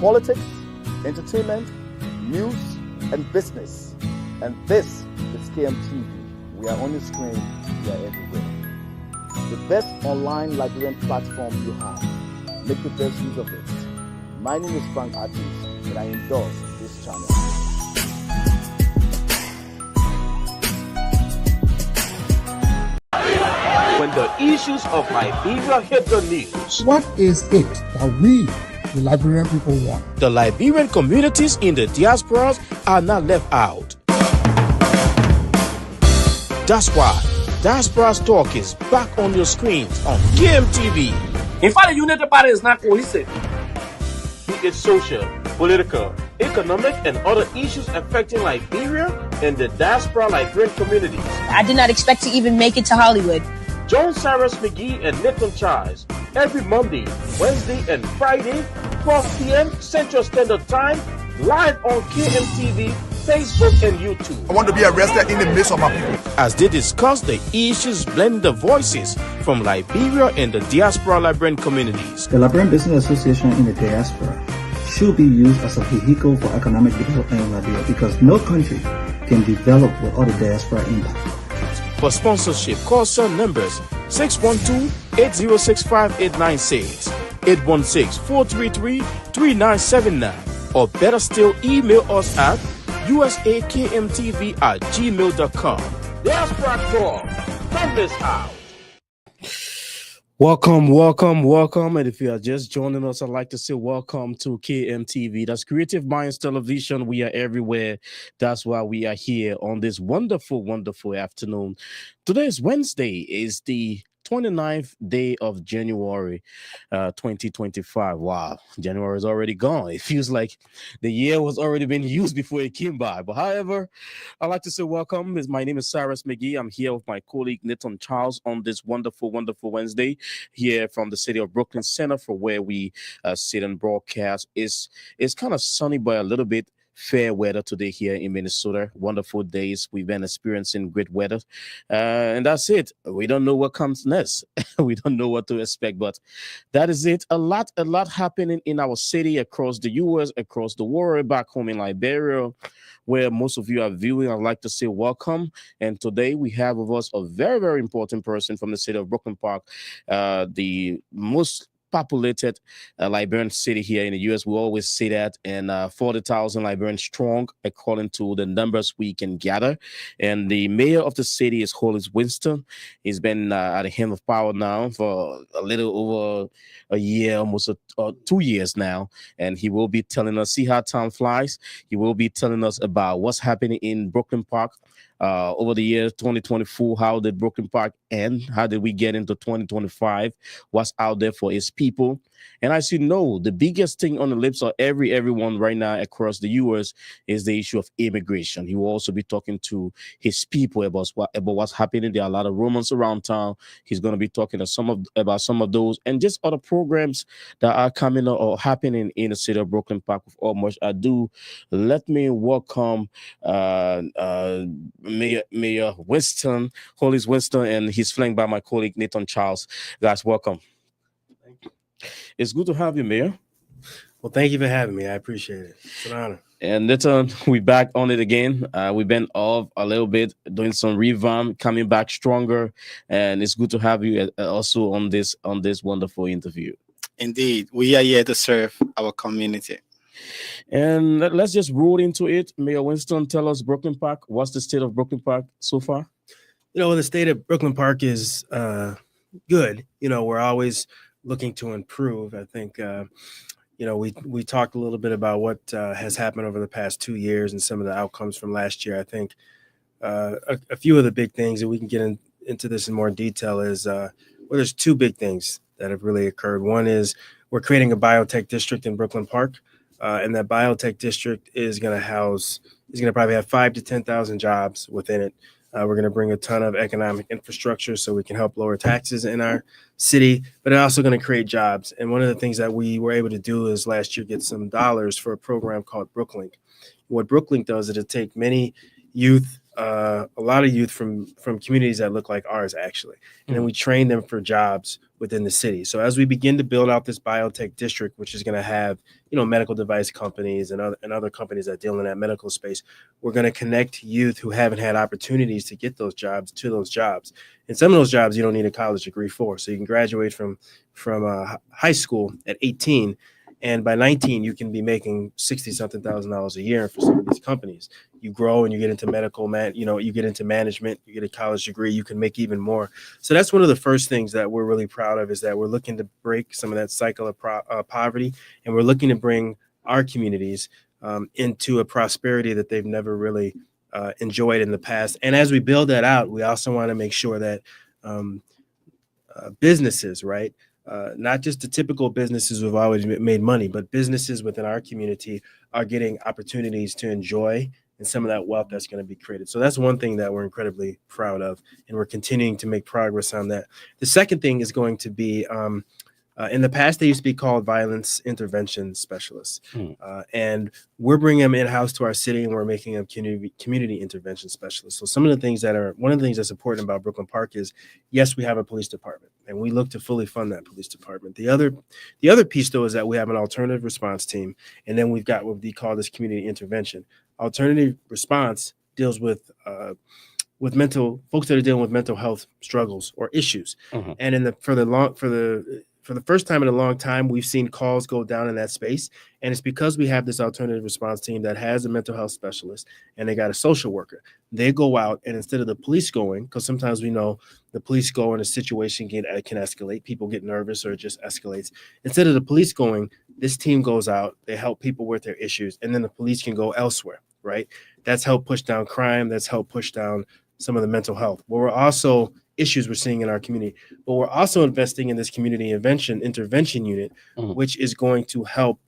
politics, entertainment, news, and business. And this is KMTV. We are on your screen, we are everywhere. The best online Liberian platform you have. Make the best use of it. My name is Frank Artis, and I endorse this channel. When the issues of Liberia hit the news, what is it that we, the Liberian people, want? the Liberian communities in the diasporas are not left out. That's why Diaspora's Talk is back on your screens on KMTV. In fact, the United Party is not cohesive. Be it social, political, economic, and other issues affecting Liberia and the diaspora Liberian communities. I did not expect to even make it to Hollywood. Joan Cyrus McGee and Nathan Charles every Monday, Wednesday, and Friday, 12 p.m. Central Standard Time, live on KMTV, Facebook, and YouTube. I want to be arrested in the midst of my people. As they discuss the issues, blend the voices from Liberia and the diaspora Liberian communities. The Liberian Business Association in the diaspora should be used as a vehicle for economic development in Liberia because no country can develop without a diaspora impact. For sponsorship, call some numbers 612-806-5896, 816-433-3979, or better still, email us at usakmtv@gmail.com. Diaspora Talk, don't miss out. Welcome. And if you are just joining us, I'd like to say welcome to KMTV. That's Creative Minds Television. We are everywhere. That's why we are here on this wonderful, wonderful afternoon. Today is Wednesday. Is the 29th day of January 2025. Wow, January is already gone. It feels like the year was already been used before it came by. But however, I'd like to say welcome. My name is Cyrus McGee. I'm here with my colleague Nathan Charles on this wonderful, wonderful Wednesday here from the city of Brooklyn Center for where we sit and broadcast. It's kind of sunny but a little bit fair weather today here in Minnesota. Wonderful days. We've been experiencing great weather. And that's it. We don't know what comes next. We don't know what to expect, but that is it. A lot happening in our city, across the U.S., across the world, back home in Liberia, where most of you are viewing. I'd like to say welcome. And today we have with us a very, very important person from the city of Brooklyn Park, the most populated Liberian city here in the U.S. We always say that, and 40,000 Liberians strong, according to the numbers we can gather. And the mayor of the city is Hollies Winston. He's been at the helm of power now for a little over a year, almost 2 years now. And he will be telling us, see how time flies. He will be telling us about what's happening in Brooklyn Park. Over the year 2024, how did Brooklyn Park end? How did we get into 2025? What's out there for his people? And as you know, the biggest thing on the lips of everyone right now across the U.S. is the issue of immigration. He will also be talking to his people about what's happening. There are a lot of rumors around town. He's going to be talking to about some of those and just other programs that are coming or happening in the city of Brooklyn Park. With all much ado, let me welcome Mayor Winston, Hollies Winston, and he's flanked by my colleague Nathan Charles. Guys, welcome. Thank you. It's good to have you, Mayor. Well, thank you for having me. I appreciate it. It's an honor. And Nathan, we back on it again. We've been off a little bit, doing some revamp, coming back stronger, and it's good to have you also on this wonderful interview. Indeed, we are here to serve our community. And let's just roll into it. Mayor Winston, tell us Brooklyn Park. What's the state of Brooklyn Park so far? The state of Brooklyn Park is good. We're always looking to improve. I think, we talked a little bit about what has happened over the past 2 years and some of the outcomes from last year. I think a few of the big things, and we can get into this in more detail, is there's two big things that have really occurred. One is we're creating a biotech district in Brooklyn Park. And that biotech district is going to probably have 5,000 to 10,000 jobs within it. We're going to bring a ton of economic infrastructure so we can help lower taxes in our city, but it's also going to create jobs. And one of the things that we were able to do is last year get some dollars for a program called Brooklink. What Brooklink does is it take many youth a lot of youth from communities that look like ours, actually, and then we train them for jobs within the city. So as we begin to build out this biotech district, which is going to have medical device companies and other companies that deal in that medical space, we're going to connect youth who haven't had opportunities to get those jobs to those jobs. And some of those jobs you don't need a college degree for, so you can graduate from high school at 18. And by 19, you can be making $60-something thousand a year for some of these companies. You grow and you get into you get into management, you get a college degree, you can make even more. So that's one of the first things that we're really proud of, is that we're looking to break some of that cycle of poverty, and we're looking to bring our communities into a prosperity that they've never really enjoyed in the past. And as we build that out, we also want to make sure that businesses, right? Not just the typical businesses who've always made money, but businesses within our community are getting opportunities to enjoy and some of that wealth that's going to be created. So that's one thing that we're incredibly proud of, and we're continuing to make progress on that. The second thing is going to be, in the past, they used to be called violence intervention specialists, and we're bringing them in-house to our city, and we're making them community intervention specialists. So one of the things that's important about Brooklyn Park is, yes, we have a police department, and we look to fully fund that police department. The other piece, though, is that we have an alternative response team, and then we've got what we call this community intervention. Alternative response deals with folks that are dealing with mental health struggles or issues, and for the first time in a long time, we've seen calls go down in that space. And it's because we have this alternative response team that has a mental health specialist, and they got a social worker. They go out, and instead of the police going, because sometimes we know the police go and a situation can escalate, people get nervous or it just escalates. Instead of the police going, this team goes out, they help people with their issues, and then the police can go elsewhere, right? That's helped push down crime. That's helped push down some of the mental health. But we're also issues we're seeing in our community, but we're also investing in this community intervention unit, which is going to help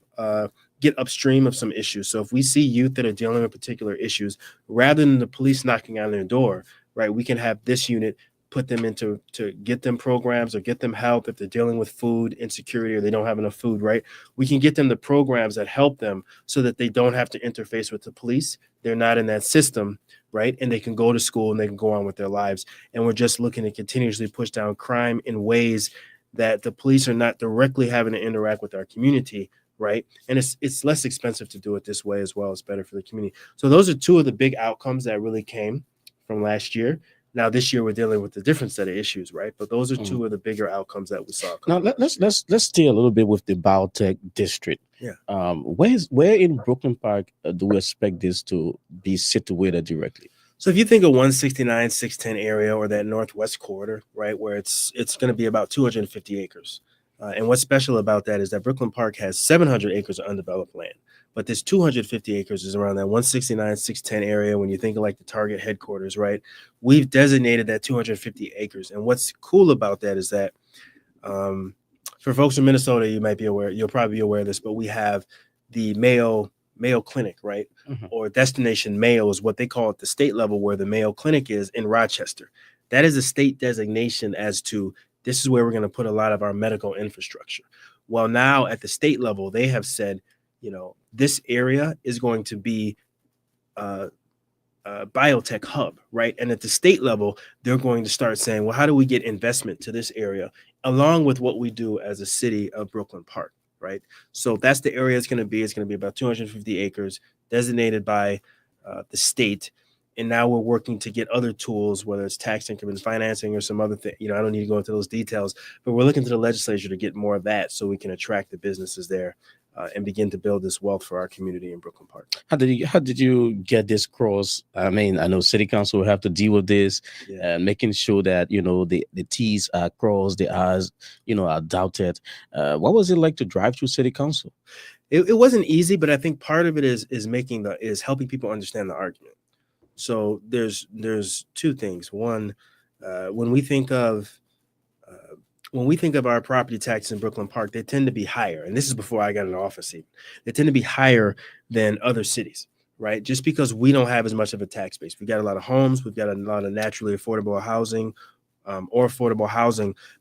get upstream of some issues. So if we see youth that are dealing with particular issues, rather than the police knocking on their door, right, we can have this unit put them into to get them programs or get them help if they're dealing with food insecurity or they don't have enough food, right? We can get them the programs that help them so that they don't have to interface with the police. They're not in that system, right? And they can go to school and they can go on with their lives. And we're just looking to continuously push down crime in ways that the police are not directly having to interact with our community, right? And it's less expensive to do it this way as well. It's better for the community. So those are two of the big outcomes that really came from last year. Now this year we're dealing with a different set of issues, right? But those are two of the bigger outcomes that we saw. Now let's stay a little bit with the biotech district. Yeah. Where in Brooklyn Park do we expect this to be situated directly? So if you think of 169, 610 area or that northwest corridor, right, where it's going to be about 250 acres. And what's special about that is that Brooklyn Park has 700 acres of undeveloped land, but this 250 acres is around that 169, 610 area. When you think of like the Target headquarters, right, we've designated that 250 acres. And what's cool about that is that for folks from Minnesota, you'll probably be aware of this, but we have the Mayo Clinic, right? Or Destination Mayo is what they call it, the state level, where the Mayo Clinic is in Rochester. That is a state designation as to this is where we're going to put a lot of our medical infrastructure. Well, now at the state level, they have said, this area is going to be a biotech hub, right? And at the state level, they're going to start saying, well, how do we get investment to this area along with what we do as a city of Brooklyn Park, right? So that's the area it's going to be. It's going to be about 250 acres designated by the state. And now we're working to get other tools, whether it's tax increment financing or some other thing. I don't need to go into those details, but we're looking to the legislature to get more of that so we can attract the businesses there and begin to build this wealth for our community in Brooklyn Park. How did you get this cross? I mean, I know City Council will have to deal with this, and making sure that the T's are crossed, the I's are dotted. What was it like to drive through City Council? It wasn't easy, but I think part of it is helping people understand the argument. So there's two things. One, when we think of our property taxes in Brooklyn Park, they tend to be higher. And this is before I got into office even. They tend to be higher than other cities, right? Just because we don't have as much of a tax base. We've got a lot of homes. We've got a lot of naturally affordable housing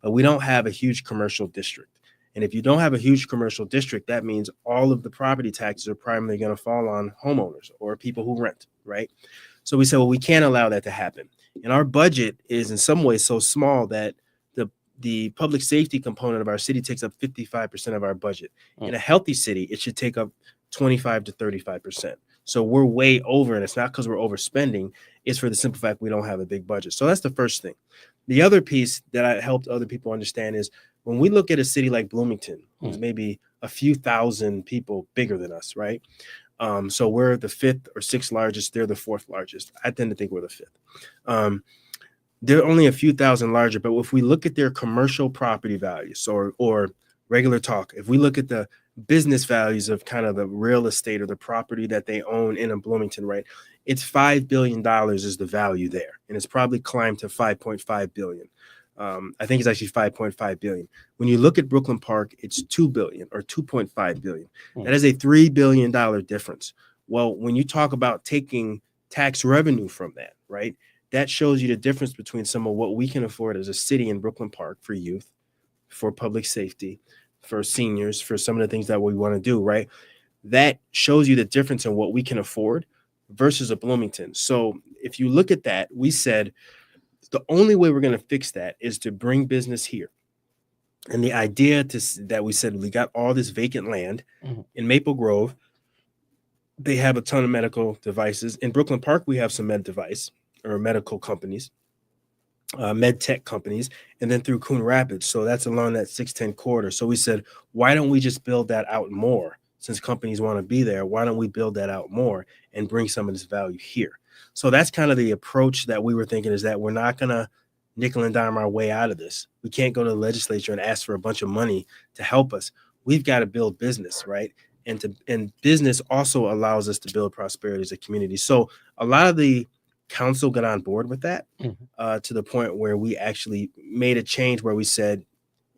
but we don't have a huge commercial district. And if you don't have a huge commercial district, that means all of the property taxes are primarily going to fall on homeowners or people who rent, right? So we said, well, we can't allow that to happen. And our budget is in some ways so small that the public safety component of our city takes up 55% of our budget. In a healthy city, it should take up 25 to 35%. So we're way over, and it's not because we're overspending. It's for the simple fact we don't have a big budget. So that's the first thing. The other piece that I helped other people understand is when we look at a city like Bloomington, who's maybe a few thousand people bigger than us, right? So we're the 5th or 6th largest. They're the 4th largest. I tend to think we're the 5th. They're only a few thousand larger, but if we look at their commercial property values or regular talk, if we look at the business values of kind of the real estate or the property that they own in a Bloomington, right, it's $5 billion is the value there. And it's probably climbed to 5.5 billion. I think it's actually 5.5 billion. When you look at Brooklyn Park, it's 2 billion or 2.5 billion. That is a $3 billion difference. Well, when you talk about taking tax revenue from that, right, that shows you the difference between some of what we can afford as a city in Brooklyn Park for youth, for public safety, for seniors, for some of the things that we want to do, right? That shows you the difference in what we can afford versus a Bloomington. So if you look at that, we said the only way we're going to fix that is to bring business here. And the idea that we said, we got all this vacant land in Maple Grove. They have a ton of medical devices. In Brooklyn Park, we have some medical companies, med tech companies, and then through Coon Rapids. So that's along that 610 corridor. So we said, why don't we just build that out more? Since companies want to be there, why don't we build that out more and bring some of this value here? So that's kind of the approach that we were thinking, is that we're not going to nickel and dime our way out of this. We can't go to the legislature and ask for a bunch of money to help us. We've got to build business, right? And business also allows us to build prosperity as a community. So a lot of the council got on board with that to the point where we actually made a change where we said,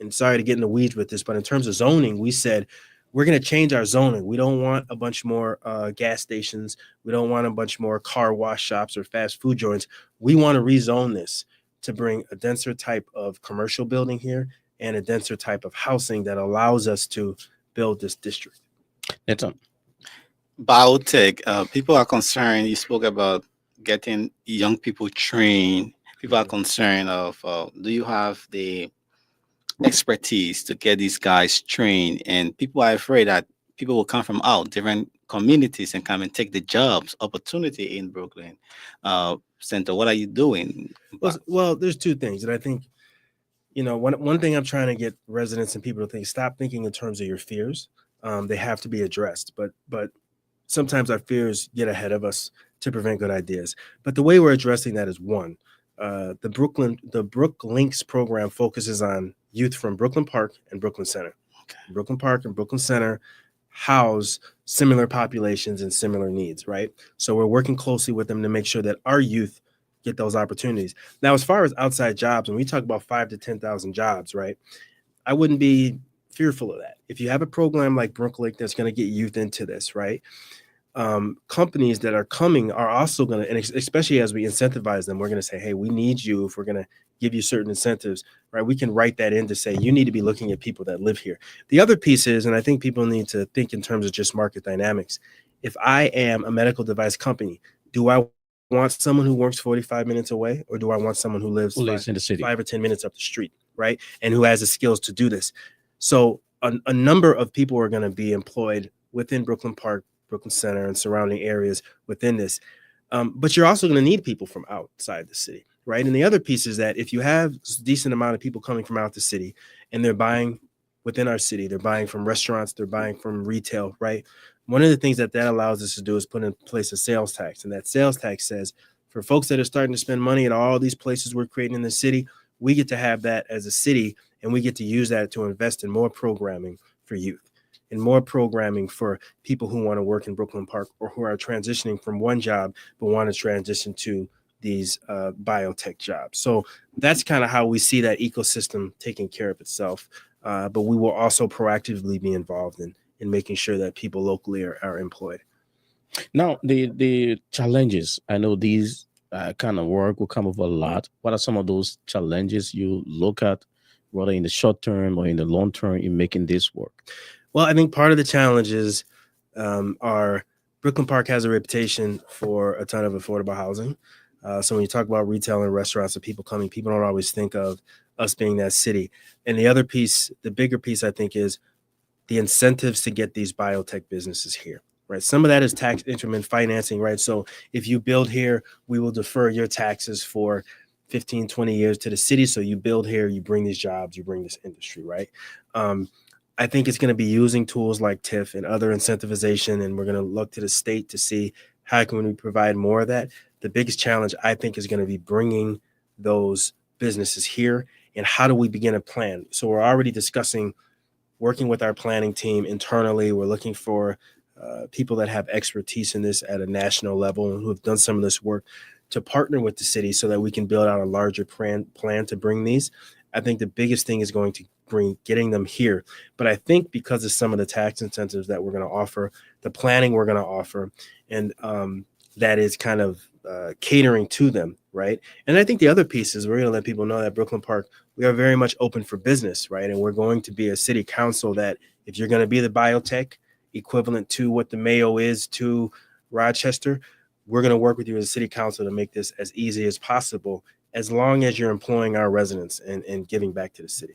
and sorry to get in the weeds with this, but in terms of zoning, we said, we're going to change our zoning. We don't want a bunch more gas stations. We don't want a bunch more car wash shops or fast food joints. We want to rezone this to bring a denser type of commercial building here and a denser type of housing that allows us to build this district. Biotech, people are concerned. You spoke about getting young people trained. People are concerned of, do you have the expertise to get these guys trained? And people are afraid that people will come from out different communities and come and take the jobs opportunity in Brooklyn Center. What are you doing? Well, there's two things that I think, one thing I'm trying to get residents and people to think, stop thinking in terms of your fears. They have to be addressed, but sometimes our fears get ahead of us to prevent good ideas. But the way we're addressing that is, one, the Brook Links program focuses on youth from Brooklyn Park and Brooklyn Center. Okay. Brooklyn Park and Brooklyn Center house similar populations and similar needs, right? So we're working closely with them to make sure that our youth get those opportunities. Now, as far as outside jobs, when we talk about 5,000 to 10,000 jobs, right, I wouldn't be fearful of that. If you have a program like Brooklyn that's going to get youth into this, right, companies that are coming are also going to, and especially as we incentivize them, we're going to say, hey, we need you. If we're going to give you certain incentives, right, we can write that in to say you need to be looking at people that live here. The other piece is, and I think people need to think in terms of just market dynamics. If I am a medical device company, do I want someone who works 45 minutes away, or do I want someone who lives in the city 5 or 10 minutes up the street, right, and who has the skills to do this? So a number of people are going to be employed within Brooklyn Park, Brooklyn Center, and surrounding areas within this. But you're also going to need people from outside the city, right? And the other piece is that if you have a decent amount of people coming from out the city and they're buying within our city, they're buying from restaurants, they're buying from retail, right? One of the things that allows us to do is put in place a sales tax. And that sales tax says for folks that are starting to spend money at all these places we're creating in the city, we get to have that as a city, and we get to use that to invest in more programming for youth and more programming for people who want to work in Brooklyn Park or who are transitioning from one job but want to transition to these biotech jobs. So that's kind of how we see that ecosystem taking care of itself. But we will also proactively be involved in making sure that people locally are employed. Now, the challenges, I know these kind of work will come up a lot. What are some of those challenges you look at, whether in the short term or in the long term, in making this work? Well, I think part of the challenges are Brooklyn Park has a reputation for a ton of affordable housing. So when you talk about retail and restaurants and people coming, people don't always think of us being that city. And the other piece, the bigger piece, I think, is the incentives to get these biotech businesses here, right? Some of that is tax increment financing, right? So if you build here, we will defer your taxes for 15, 20 years to the city. So you build here, you bring these jobs, you bring this industry, right? I think it's going to be using tools like TIF and other incentivization, and we're going to look to the state to see how can we provide more of that. The biggest challenge, I think, is going to be bringing those businesses here, and how do we begin a plan? So we're already discussing working with our planning team internally. We're looking for people that have expertise in this at a national level and who have done some of this work to partner with the city so that we can build out a larger plan to bring these. I think the biggest thing is going to getting them here. But I think because of some of the tax incentives that we're going to offer, the planning we're going to offer, and that is kind of catering to them, right? And I think the other piece is we're going to let people know that Brooklyn Park, we are very much open for business, right? And we're going to be a city council that if you're going to be the biotech equivalent to what the Mayo is to Rochester, we're going to work with you as a city council to make this as easy as possible, as long as you're employing our residents and giving back to the city.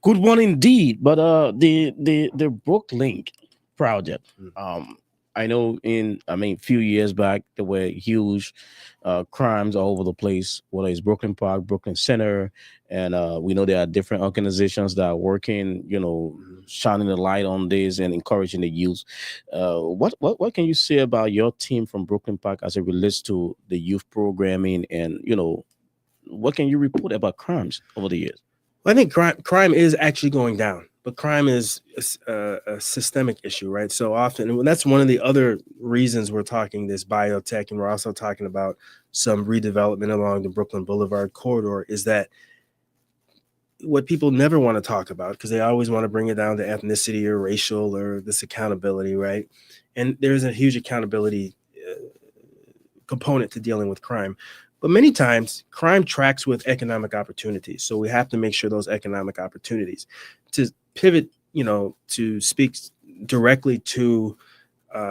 Good one indeed. But the Brooklink project, I know a few years back there were huge crimes all over the place, whether it's Brooklyn Park, Brooklyn Center, and we know there are different organizations that are working, shining the light on this and encouraging the youth. What can you say about your team from Brooklyn Park as it relates to the youth programming, and what can you report about crimes over the years? Well, I think crime is actually going down, but crime is a systemic issue, right? So often, and that's one of the other reasons we're talking this biotech, and we're also talking about some redevelopment along the Brooklyn Boulevard corridor, is that what people never want to talk about, because they always want to bring it down to ethnicity or racial or this accountability, right? And there's a huge accountability component to dealing with crime. But many times crime tracks with economic opportunities. So we have to make sure those economic opportunities to pivot, to speak directly to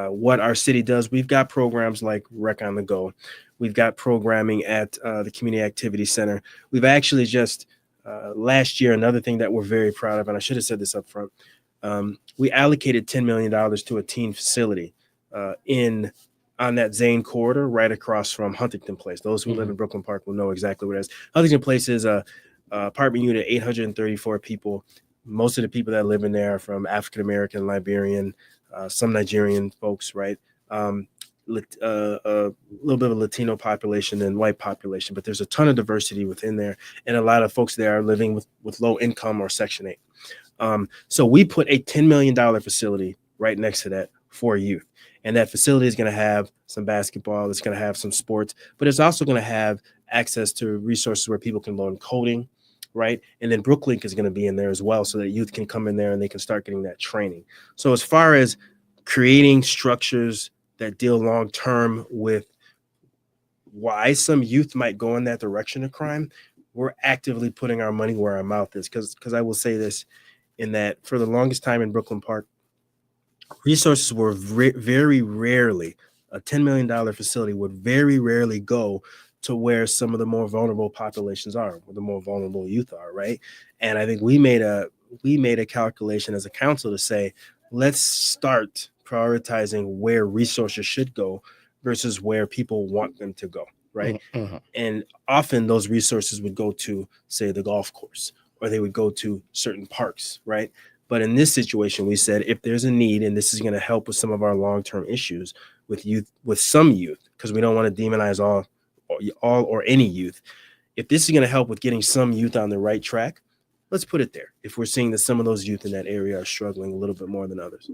what our city does. We've got programs like Rec on the Go. We've got programming at the Community Activity Center. We've actually just last year, another thing that we're very proud of, and I should have said this up front, we allocated $10 million to a teen facility on that Zane corridor right across from Huntington Place. Those who live in Brooklyn Park will know exactly what it is. Huntington Place is a apartment unit, 834 people. Most of the people that live in there are from African-American, Liberian, some Nigerian folks, right? A little bit of a Latino population and white population, but there's a ton of diversity within there. And a lot of folks there are living with low income or Section 8. So we put a $10 million facility right next to that for youth. And that facility is going to have some basketball, it's going to have some sports, but it's also going to have access to resources where people can learn coding, right? And then Brooklink is going to be in there as well, so that youth can come in there and they can start getting that training. So as far as creating structures that deal long-term with why some youth might go in that direction of crime, we're actively putting our money where our mouth is. Because I will say this, in that for the longest time in Brooklyn Park, resources were very rarely, a $10 million facility would very rarely go to where some of the more vulnerable populations are, where the more vulnerable youth are, right? And I think we made a calculation as a council to say, let's start prioritizing where resources should go versus where people want them to go, right? And often those resources would go to, say, the golf course, or they would go to certain parks, right? But in this situation, we said, if there's a need, and this is going to help with some of our long-term issues with youth, with some youth, because we don't want to demonize all or any youth. If this is going to help with getting some youth on the right track, let's put it there. If we're seeing that some of those youth in that area are struggling a little bit more than others.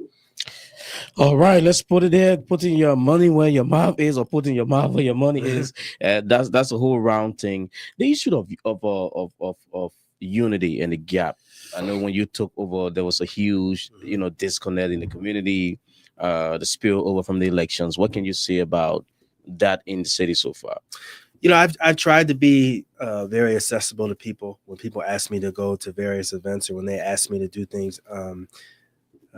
All right, let's put it there. Putting your money where your mouth is, or putting your mouth where your money is. That's a whole round thing. The issue of unity and the gap. I know when you took over, there was a huge, disconnect in the community, the spill over from the elections. What can you say about that in the city so far? I've tried to be very accessible to people when people ask me to go to various events, or when they ask me to do things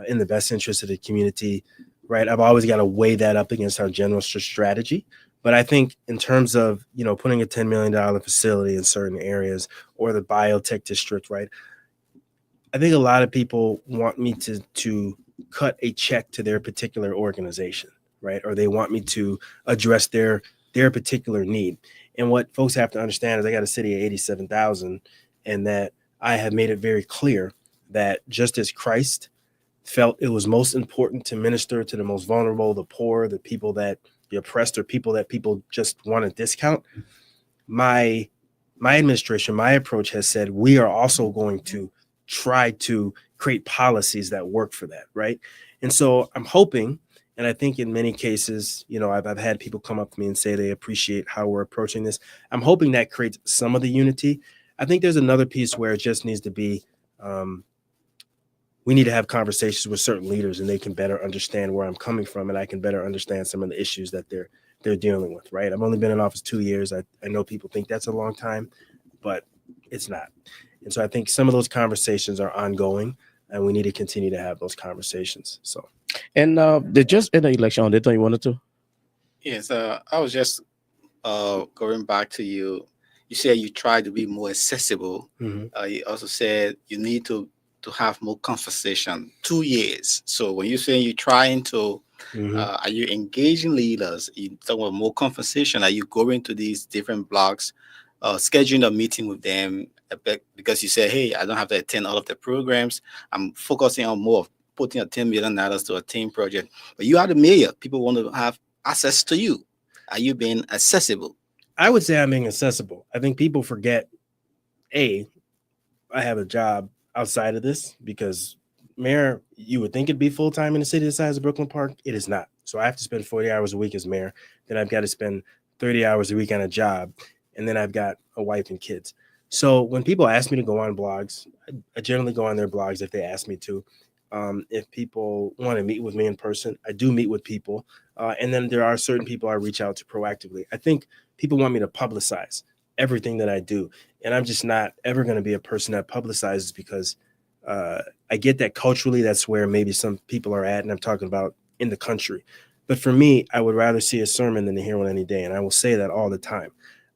in the best interest of the community. right? I've always got to weigh that up against our general strategy. But I think in terms of, putting a $10 million facility in certain areas or the biotech district, right? I think a lot of people want me to cut a check to their particular organization, right? Or they want me to address their particular need. And what folks have to understand is I got a city of 87,000, and that I have made it very clear that just as Christ felt it was most important to minister to the most vulnerable, the poor, the people that the oppressed, or people that people just want to discount, my administration, my approach has said we are also going to try to create policies that work for that, right? And so I'm hoping, and I think in many cases, I've had people come up to me and say they appreciate how we're approaching this. I'm hoping that creates some of the unity. I think there's another piece where it just needs to be, we need to have conversations with certain leaders, and they can better understand where I'm coming from, and I can better understand some of the issues that they're dealing with, right? I've only been in office 2 years. I know people think that's a long time, but it's not. And so I think some of those conversations are ongoing, and we need to continue to have those conversations. So, And they just in the election on that you wanted to. Yes, I was just going back to you. You said you try to be more accessible. You also said you need to have more conversation. 2 years. So when you're saying you're trying to, are you engaging leaders? You talk about more conversation. Are you going to these different blocks, scheduling a meeting with them? Because you say, hey, I don't have to attend all of the programs. I'm focusing on more of putting a $10 million to a team project. But you are the mayor. People want to have access to you. Are you being accessible? I would say I'm being accessible. I think people forget, I have a job outside of this, because mayor, you would think it'd be full-time in the city the size of Brooklyn Park. It is not. So I have to spend 40 hours a week as mayor. Then I've got to spend 30 hours a week on a job. And then I've got a wife and kids. So when people ask me to go on blogs, I generally go on their blogs if they ask me to. If people want to meet with me in person, I do meet with people. And then there are certain people I reach out to proactively. I think people want me to publicize everything that I do. And I'm just not ever going to be a person that publicizes, because I get that culturally that's where maybe some people are at. And I'm talking about in the country. But for me, I would rather see a sermon than to hear one any day. And I will say that all the time.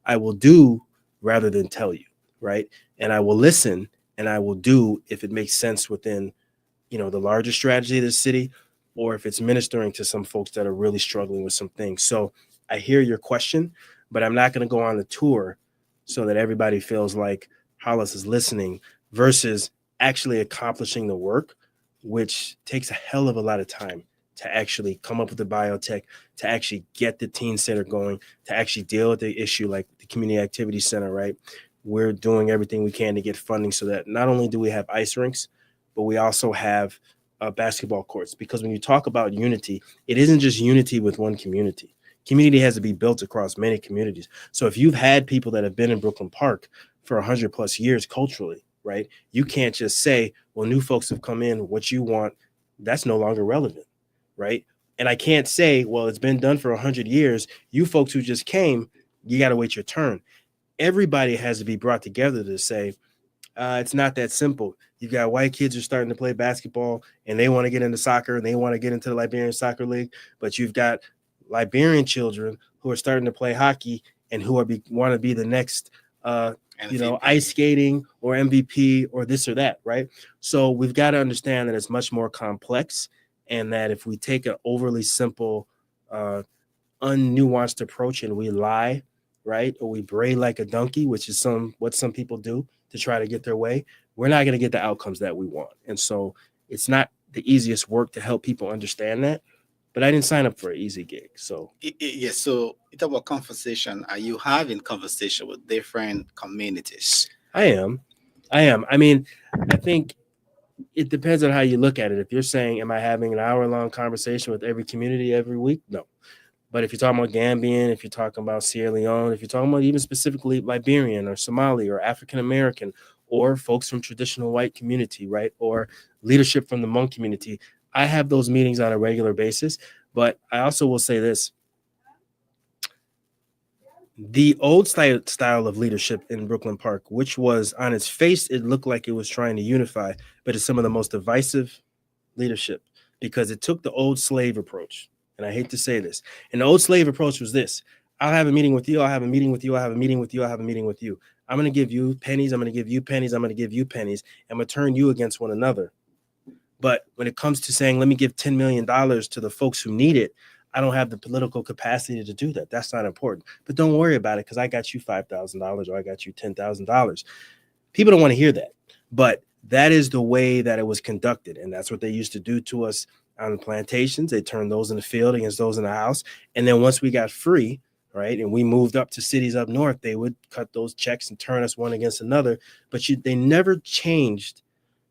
I will do rather than tell you, right? And I will listen, and I will do if it makes sense within, the larger strategy of the city, or if it's ministering to some folks that are really struggling with some things. So I hear your question, but I'm not going to go on the tour so that everybody feels like Hollis is listening versus actually accomplishing the work, which takes a hell of a lot of time to actually come up with the biotech, to actually get the teen center going, to actually deal with the issue like the community activity center, right? We're doing everything we can to get funding so that not only do we have ice rinks, but we also have basketball courts. Because when you talk about unity, it isn't just unity with one community. Community has to be built across many communities. So if you've had people that have been in Brooklyn Park for 100 plus years culturally, right? You can't just say, well, new folks have come in, what you want, that's no longer relevant, right? And I can't say, well, it's been done for 100 years. You folks who just came, you got to wait your turn. Everybody has to be brought together to say, it's not that simple. You've got white kids who are starting to play basketball and they want to get into soccer and they want to get into the Liberian Soccer League. But you've got Liberian children who are starting to play hockey and who want to be the next, ice skating or MVP or this or that, right? So we've got to understand that it's much more complex, and that if we take an overly simple, unnuanced approach and we lie, right, or we bray like a donkey, which is what some people do to try to get their way, we're not going to get the outcomes that we want. And so it's not the easiest work to help people understand that. But I didn't sign up for an easy gig. So yes. So you talk about conversation. Are you having conversation with different communities? I am. I mean, I think it depends on how you look at it. If you're saying, am I having an hour-long conversation with every community every week? No. But if you're talking about Gambian, if you're talking about Sierra Leone, if you're talking about even specifically Liberian or Somali or African-American or folks from traditional white community, right, or leadership from the Hmong community, I have those meetings on a regular basis. But I also will say this. The old style of leadership in Brooklyn Park, which was on its face, it looked like it was trying to unify, but it's some of the most divisive leadership because it took the old slave approach. And I hate to say this. And the old slave approach was this: I'll have a meeting with you. I'll have a meeting with you. I'll have a meeting with you. I'll have a meeting with you. I'm going to give you pennies. I'm going to give you pennies. I'm going to give you pennies. I'm going to turn you against one another. But when it comes to saying, let me give $10 million to the folks who need it, I don't have the political capacity to do that. That's not important. But don't worry about it because I got you $5,000 or I got you $10,000. People don't want to hear that. But that is the way that it was conducted. And that's what they used to do to us on the plantations. They turned those in the field against those in the house. And then once we got free, right, and we moved up to cities up north, they would cut those checks and turn us one against another. But they never changed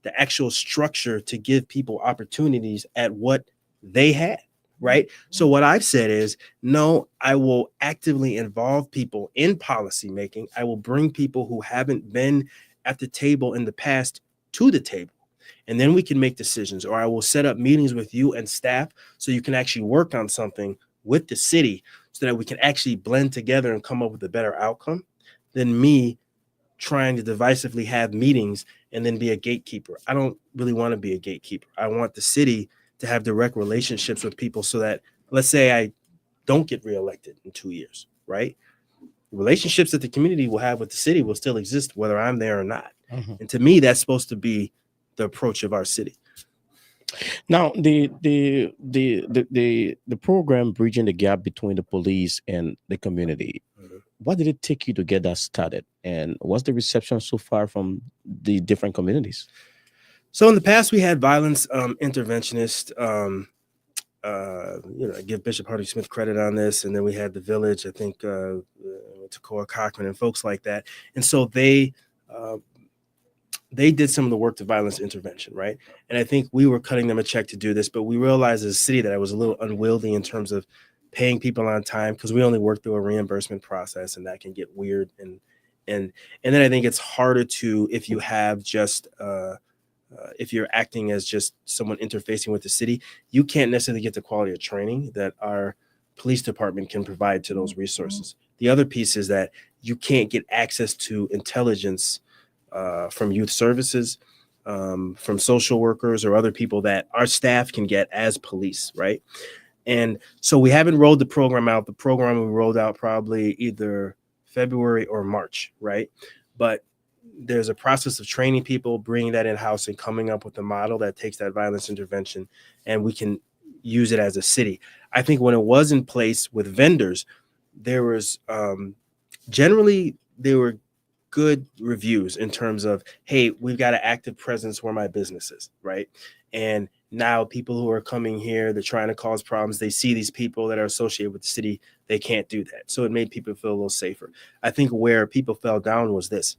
the actual structure to give people opportunities at what they had. Right. So what I've said is, no, I will actively involve people in policy making. I will bring people who haven't been at the table in the past to the table. And then we can make decisions, or I will set up meetings with you and staff so you can actually work on something with the city so that we can actually blend together and come up with a better outcome than me trying to divisively have meetings and then be a gatekeeper. I don't really want to be a gatekeeper. I want the city to have direct relationships with people so that, let's say I don't get reelected in 2 years, right? Relationships that the community will have with the city will still exist whether I'm there or not. Mm-hmm. And to me, that's supposed to be the approach of our city. Now, the program Bridging the Gap between the police and the community, what did it take you to get that started? And what's the reception so far from the different communities? So in the past, we had violence interventionists. I give Bishop Hardy Smith credit on this. And then we had the Village, I think, Takoa Cochran and folks like that. And so they did some of the work to violence intervention, right? And I think we were cutting them a check to do this, but we realized as a city that I was a little unwieldy in terms of paying people on time because we only work through a reimbursement process, and that can get weird. And then I think it's harder to, if you have just if you're acting as just someone interfacing with the city, you can't necessarily get the quality of training that our police department can provide to those resources. The other piece is that you can't get access to intelligence from youth services, from social workers or other people that our staff can get as police, right? And so we haven't rolled the program out. The program we rolled out probably either February or March, right? But there's a process of training people, bringing that in-house and coming up with a model that takes that violence intervention, and we can use it as a city. I think when it was in place with vendors, there was generally there were good reviews in terms of, hey, we've got an active presence where my business is, right? And now people who are coming here, they're trying to cause problems. They see these people that are associated with the city. They can't do that. So it made people feel a little safer. I think where people fell down was this.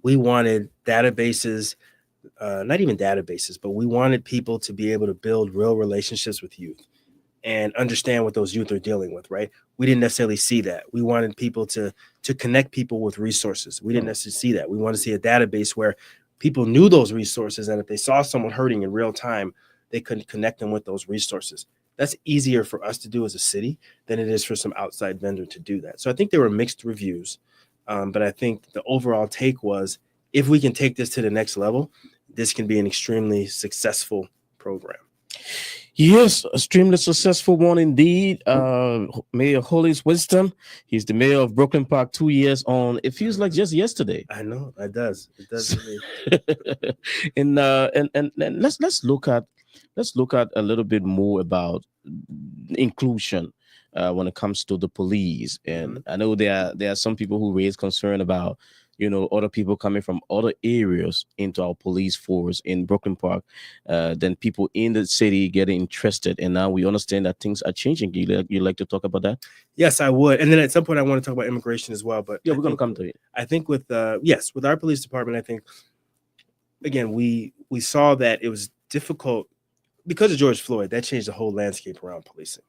We wanted databases, not even databases, but we wanted people to be able to build real relationships with youth and understand what those youth are dealing with, right? We didn't necessarily see that. We wanted people to connect people with resources. We didn't necessarily see that. We want to see a database where people knew those resources, and if they saw someone hurting in real time, they could connect them with those resources. That's easier for us to do as a city than it is for some outside vendor to do that. So I think there were mixed reviews. But I think the overall take was, if we can take this to the next level, this can be an extremely successful program. Yes, extremely successful one indeed. Mayor Hollies Winston, he's the mayor of Brooklyn Park 2 years on. It feels like just yesterday. I know it does. It does. And let's look at a little bit more about inclusion. When it comes to the police, and I know there are some people who raise concern about, other people coming from other areas into our police force in Brooklyn Park, then people in the city getting interested, and now we understand that things are changing. You like to talk about that? Yes, I would. And then at some point, I want to talk about immigration as well. But yeah, we're going to come to it. I think with with our police department, I think again we saw that it was difficult because of George Floyd. That changed the whole landscape around policing.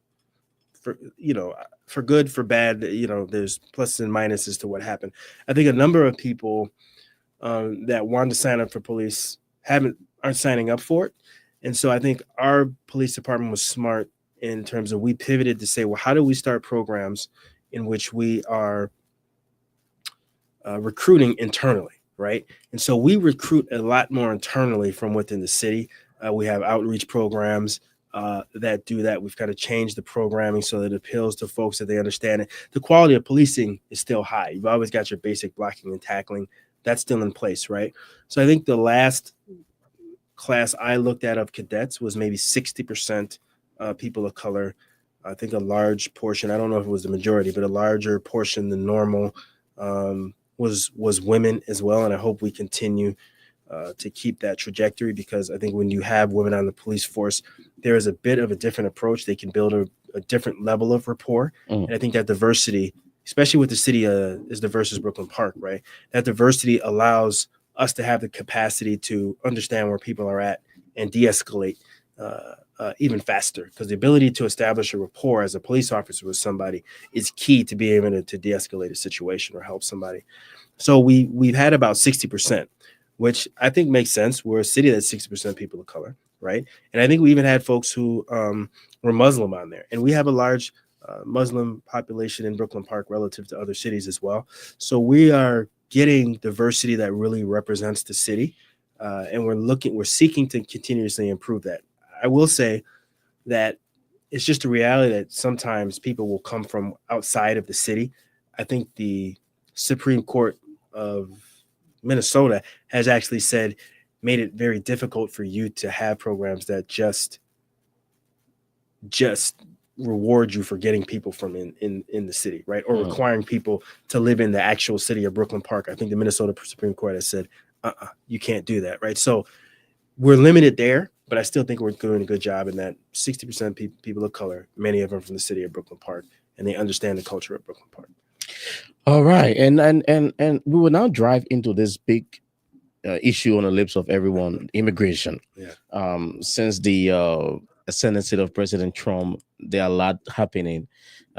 For good, for bad, there's pluses and minuses to what happened. I think a number of people that wanted to sign up for police aren't signing up for it. And so I think our police department was smart in terms of, we pivoted to say, well, how do we start programs in which we are recruiting internally, right? And so we recruit a lot more internally from within the city. We have outreach programs that do that. We've kind of changed the programming so that it appeals to folks that they understand it. The quality of policing is still high. You've always got your basic blocking and tackling. That's still in place, right? So I think the last class I looked at of cadets was maybe 60% people of color. I think a large portion, I don't know if it was the majority, but a larger portion than normal was women as well. And I hope we continue to keep that trajectory, because I think when you have women on the police force, there is a bit of a different approach. They can build a different level of rapport. And I think that diversity, especially with the city as diverse as Brooklyn Park, right? That diversity allows us to have the capacity to understand where people are at and de-escalate even faster, because the ability to establish a rapport as a police officer with somebody is key to be able to de-escalate a situation or help somebody. So we've had about 60%, which I think makes sense. We're a city that's 60% people of color, right? And I think we even had folks who were Muslim on there. And we have a large Muslim population in Brooklyn Park relative to other cities as well. So we are getting diversity that really represents the city. And we're seeking to continuously improve that. I will say that it's just a reality that sometimes people will come from outside of the city. I think the Supreme Court of Minnesota has actually made it very difficult for you to have programs that just reward you for getting people from in the city, right? Or requiring people to live in the actual city of Brooklyn Park. I think the Minnesota Supreme Court has said, you can't do that, right? So we're limited there, but I still think we're doing a good job in that 60% people of color, many of them from the city of Brooklyn Park, and they understand the culture of Brooklyn Park. All right, and we will now drive into this big issue on the lips of everyone: immigration. Yeah. Since the ascendancy of President Trump, there are a lot happening.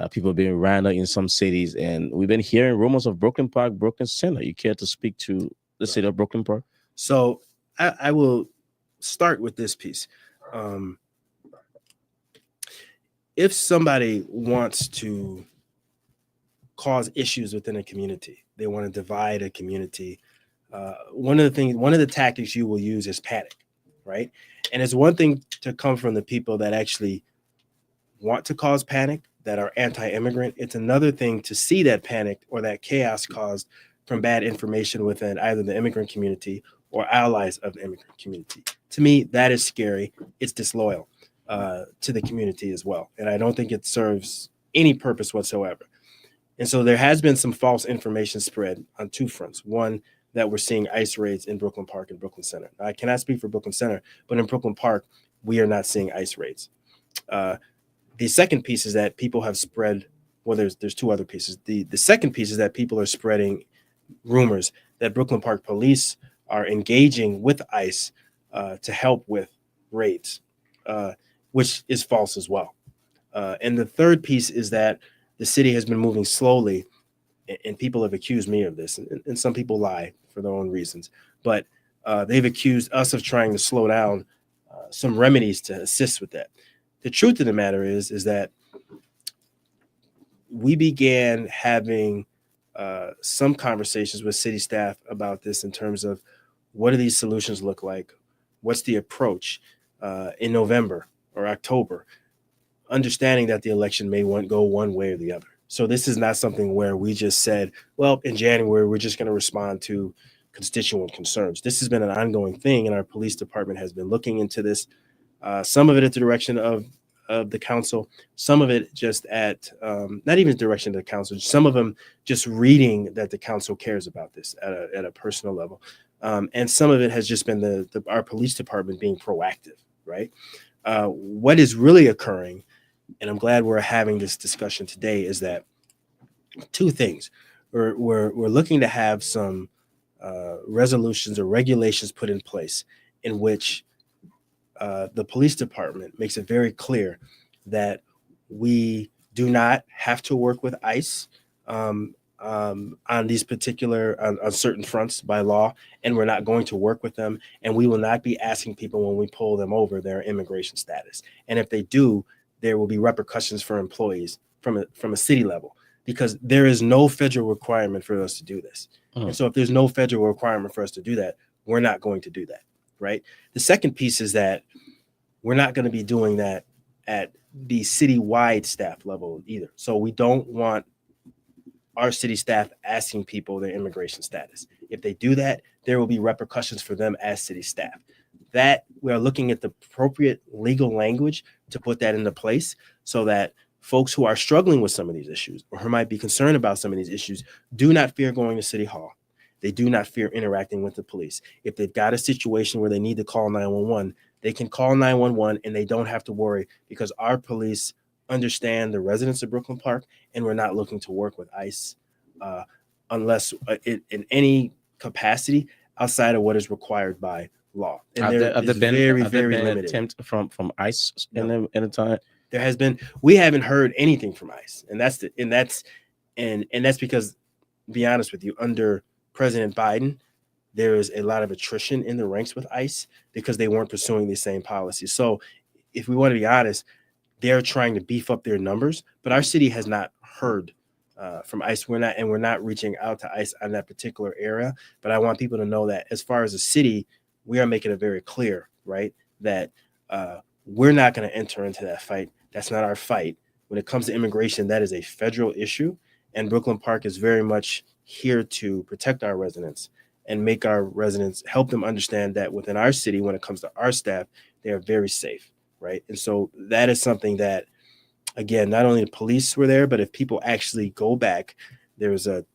People being rounded in some cities, and we've been hearing rumors of Brooklyn Park, Brooklyn Center. You care to speak to the city of Brooklyn Park? So I will start with this piece. If somebody wants to cause issues within a community, they want to divide a community, one of the tactics you will use is panic, right? And it's one thing to come from the people that actually want to cause panic, that are anti-immigrant. It's another thing to see that panic or that chaos caused from bad information within either the immigrant community or allies of the immigrant community. To me, that is scary. It's disloyal to the community as well. And I don't think it serves any purpose whatsoever. And so there has been some false information spread on two fronts. One, that we're seeing ICE raids in Brooklyn Park and Brooklyn Center. Now, I cannot speak for Brooklyn Center, but in Brooklyn Park, we are not seeing ICE raids. The second piece is that people have spread, well, there's two other pieces. The second piece is that people are spreading rumors that Brooklyn Park police are engaging with ICE to help with raids, which is false as well. And the third piece is that the city has been moving slowly, and people have accused me of this, and some people lie for their own reasons, but they've accused us of trying to slow down some remedies to assist with that. The truth of the matter is that we began having some conversations with city staff about this in terms of what do these solutions look like? What's the approach in November or October, understanding that the election may go one way or the other. So this is not something where we just said, well, in January, we're just going to respond to constituent concerns. This has been an ongoing thing, and our police department has been looking into this. Some of it at the direction of the council, some of it just at not even the direction of the council, some of them just reading that the council cares about this at a personal level. And some of it has just been our police department being proactive, right? What is really occurring, and I'm glad we're having this discussion today, is that two things. We're looking to have some resolutions or regulations put in place in which the police department makes it very clear that we do not have to work with ICE on these particular, on certain fronts by law, and we're not going to work with them, and we will not be asking people when we pull them over their immigration status. And if they do, there will be repercussions for employees from a city level, because there is no federal requirement for us to do this. And so if there's no federal requirement for us to do that, we're not going to do that, right? The second piece is that we're not going to be doing that at the citywide staff level either. So we don't want our city staff asking people their immigration status. If they do that, there will be repercussions for them as city staff. That we are looking at the appropriate legal language to put that into place so that folks who are struggling with some of these issues or who might be concerned about some of these issues do not fear going to City Hall. They do not fear interacting with the police. If they've got a situation where they need to call 911, they can call 911 and they don't have to worry because our police understand the residents of Brooklyn Park, and we're not looking to work with ICE unless in any capacity outside of what is required by law. And Have there been very limited attempt from ICE in the time? There has been. We haven't heard anything from ICE, and that's because, to be honest with you, under President Biden, there is a lot of attrition in the ranks with ICE because they weren't pursuing these same policies. So, if we want to be honest, they're trying to beef up their numbers, but our city has not heard from ICE. We're not reaching out to ICE on that particular area. But I want people to know that as far as a city, we are making it very clear, right, that we're not going to enter into that fight. That's not our fight. When it comes to immigration, that is a federal issue, and Brooklyn Park is very much here to protect our residents and make our residents, help them understand that within our city, when it comes to our staff, they are very safe, right? And so that is something that, again, not only the police were there, but if people actually go back, there's a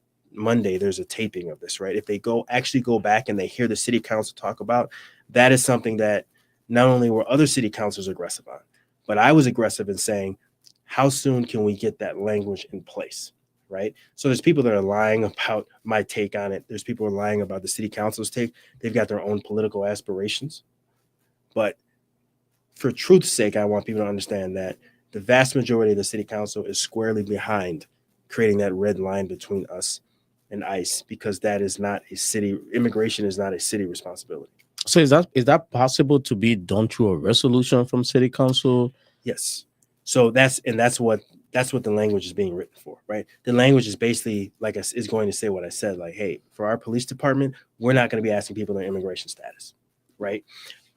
taping of this, right? If they actually go back and they hear the city council talk about, that is something that not only were other city councilors aggressive on, but I was aggressive in saying, how soon can we get that language in place, right? So there's people that are lying about my take on it. There's people who are lying about the city council's take. They've got their own political aspirations. But for truth's sake, I want people to understand that the vast majority of the city council is squarely behind creating that red line between us and ICE, because that is not a city, immigration is not a city responsibility. So is that possible to be done through a resolution from city council? Yes. So that's what the language is being written for, right? The language is basically is going to say what I said, like, hey, for our police department, we're not going to be asking people their immigration status, right?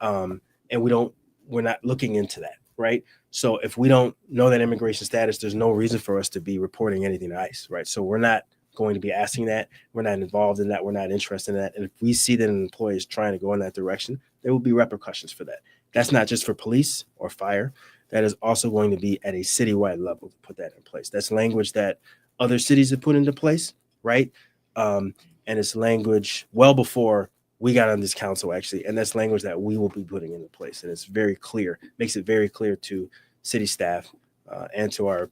And we're not looking into that, right? So if we don't know that immigration status, there's no reason for us to be reporting anything to ICE, right? So we're not going to be asking that. We're not involved in that. We're not interested in that. And if we see that an employee is trying to go in that direction, there will be repercussions for that. That's not just for police or fire. That is also going to be at a citywide level to put that in place. That's language that other cities have put into place, right? And it's language well before we got on this council, actually. And that's language that we will be putting into place. And it's very clear, makes it very clear to city staff and to our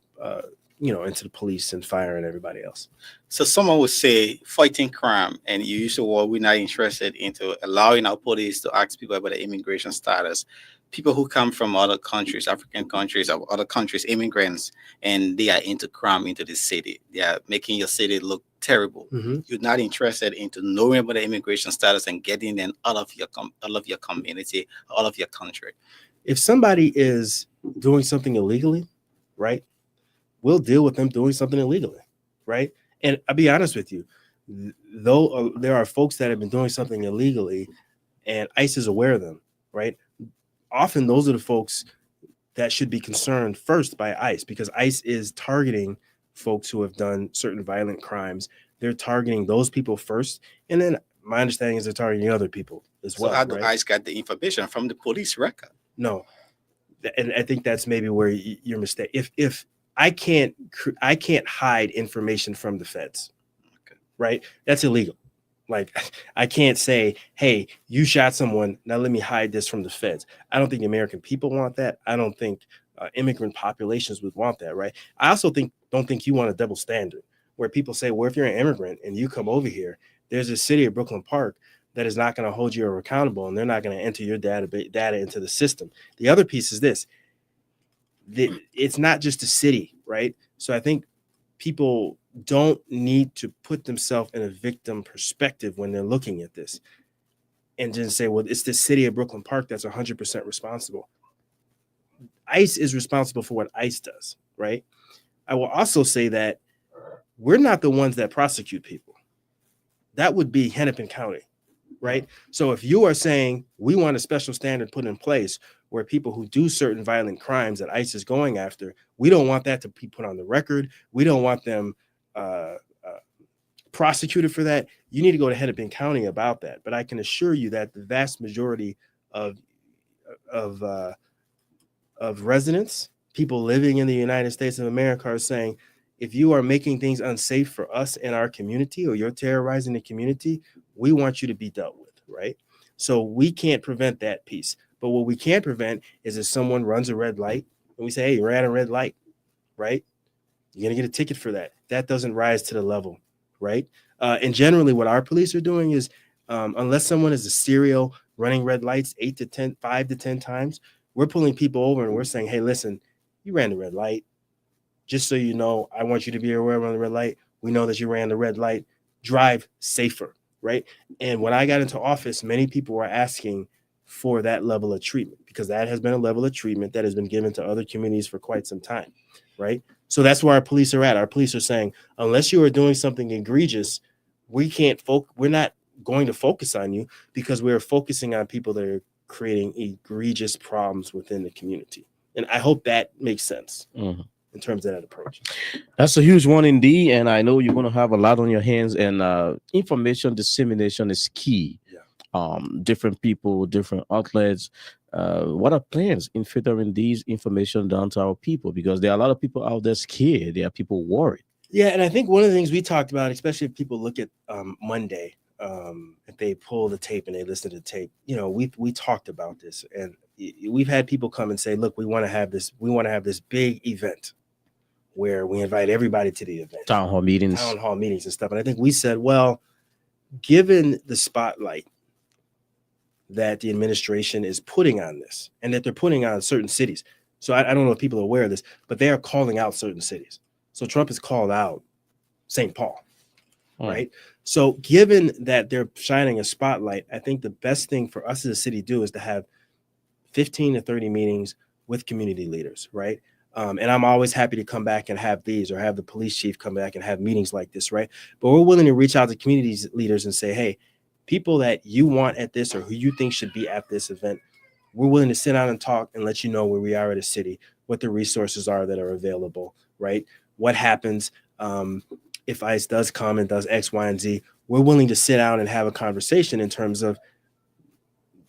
into the police and fire and everybody else. So someone would say fighting crime, and you use the word, we're not interested into allowing our police to ask people about their immigration status. People who come from other countries, African countries, or other countries, immigrants, and they are into crime into the city. They are making your city look terrible. Mm-hmm. You're not interested into knowing about the immigration status and getting them out of your community, out of your country. If somebody is doing something illegally, right, we'll deal with them doing something illegally, right? And I'll be honest with you, though there are folks that have been doing something illegally and ICE is aware of them, right? Often those are the folks that should be concerned first by ICE, because ICE is targeting folks who have done certain violent crimes. They're targeting those people first. And then my understanding is they're targeting other people as well. So how do ICE get the information from the police record? No. And I think that's maybe where you're mistaken. If I can't hide information from the feds, okay, right? That's illegal. Like, I can't say, hey, you shot someone, now let me hide this from the feds. I don't think the American people want that. I don't think immigrant populations would want that, right? I also don't think you want a double standard where people say, well, if you're an immigrant and you come over here, there's a city of Brooklyn Park that is not going to hold you accountable, and they're not going to enter your data into the system. The other piece is this. It's not just a city, right? So I think people don't need to put themselves in a victim perspective when they're looking at this and just say, well, it's the city of Brooklyn Park that's 100% responsible. ICE is responsible for what ICE does, right? I will also say that we're not the ones that prosecute people. That would be Hennepin County, right? So if you are saying we want a special standard put in place where people who do certain violent crimes that ICE is going after, we don't want that to be put on the record. We don't want them prosecuted for that. You need to go to Hennepin County about that. But I can assure you that the vast majority of residents, people living in the United States of America, are saying, if you are making things unsafe for us in our community, or you're terrorizing the community, we want you to be dealt with, right? So we can't prevent that piece. But what we can prevent is if someone runs a red light and we say, hey, you ran a red light, right? You're going to get a ticket for that. That doesn't rise to the level, right? And generally what our police are doing is, unless someone is a serial running red lights 5 to 10 times, we're pulling people over and we're saying, hey, listen, you ran the red light. Just so you know, I want you to be aware of the red light. We know that you ran the red light. Drive safer, right? And when I got into office, many people were asking for that level of treatment, because that has been a level of treatment that has been given to other communities for quite some time, right? So that's where our police are at. Our police are saying, unless you are doing something egregious, we're not going to focus on you, because we're focusing on people that are creating egregious problems within the community. And I hope that makes sense. Mm-hmm. In terms of that approach. That's a huge one indeed. And I know you're going to have a lot on your hands, and information dissemination is key. Yeah. Different people, different outlets. What are plans in filtering these information down to our people? Because there are a lot of people out there scared. There are people worried. Yeah. And I think one of the things we talked about, especially if people look at Monday, if they pull the tape and they listen to the tape, we talked about this, and we've had people come and say, look, we want to have this big event where we invite everybody to the event. Town hall meetings and stuff. And I think we said, well, given the spotlight that the administration is putting on this, and that they're putting on certain cities. So I don't know if people are aware of this, but they are calling out certain cities. So Trump has called out St. Paul, right? So given that they're shining a spotlight, I think the best thing for us as a city to do is to have 15 to 30 meetings with community leaders, right? And I'm always happy to come back and have these, or have the police chief come back and have meetings like this, right? But we're willing to reach out to community leaders and say, hey, people that you want at this, or who you think should be at this event, we're willing to sit down and talk and let you know where we are at a city, what the resources are that are available, right? What happens if ICE does come and does X, Y, and Z. We're willing to sit down and have a conversation in terms of,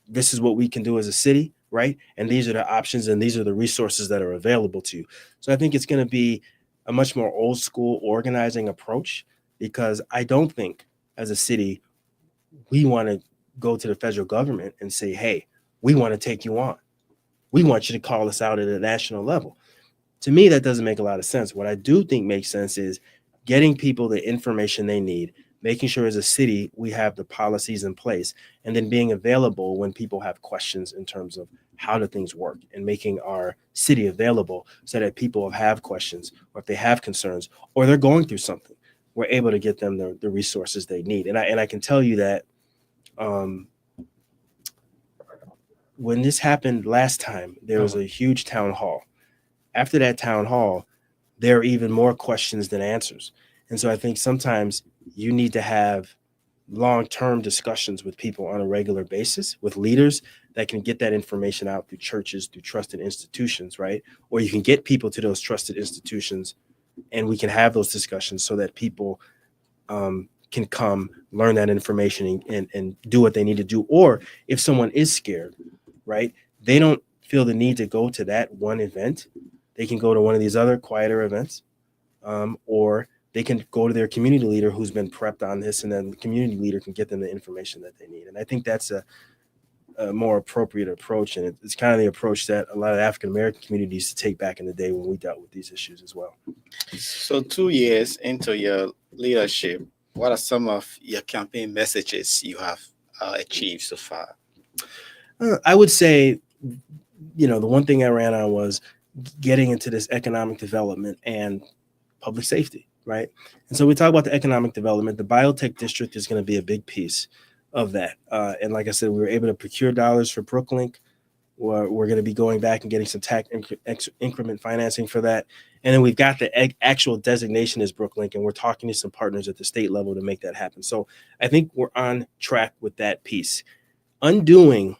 this is what we can do as a city, right? And these are the options, and these are the resources that are available to you. So I think it's going to be a much more old school organizing approach, because I don't think as a city, we want to go to the federal government and say, hey, we want to take you on. We want you to call us out at a national level. To me, that doesn't make a lot of sense. What I do think makes sense is getting people the information they need, making sure as a city we have the policies in place, and then being available when people have questions in terms of how do things work, and making our city available so that people have questions, or if they have concerns, or they're going through something, we're able to get them the resources they need. And I can tell you that when this happened last time, there was a huge town hall. After that town hall, there are even more questions than answers. And so I think sometimes you need to have long-term discussions with people on a regular basis, with leaders that can get that information out through churches, through trusted institutions, right? Or you can get people to those trusted institutions, and we can have those discussions so that people can come learn that information and do what they need to do. Or if someone is scared, right, they don't feel the need to go to that one event. They can go to one of these other quieter events, or they can go to their community leader who's been prepped on this, and then the community leader can get them the information that they need. And I think that's a more appropriate approach. And it's kind of the approach that a lot of African-American communities used to take back in the day when we dealt with these issues as well. So 2 years into your leadership, what are some of your campaign messages you have achieved so far? I would say, the one thing I ran on was getting into this economic development and public safety, right? And so we talk about the economic development. The biotech district is going to be a big piece of that. And like I said, we were able to procure dollars for Brooklink. we're going to be going back and getting some tax increment financing for that. And then we've got the actual designation as Brooklyn, and we're talking to some partners at the state level to make that happen. So I think we're on track with that piece. Undoing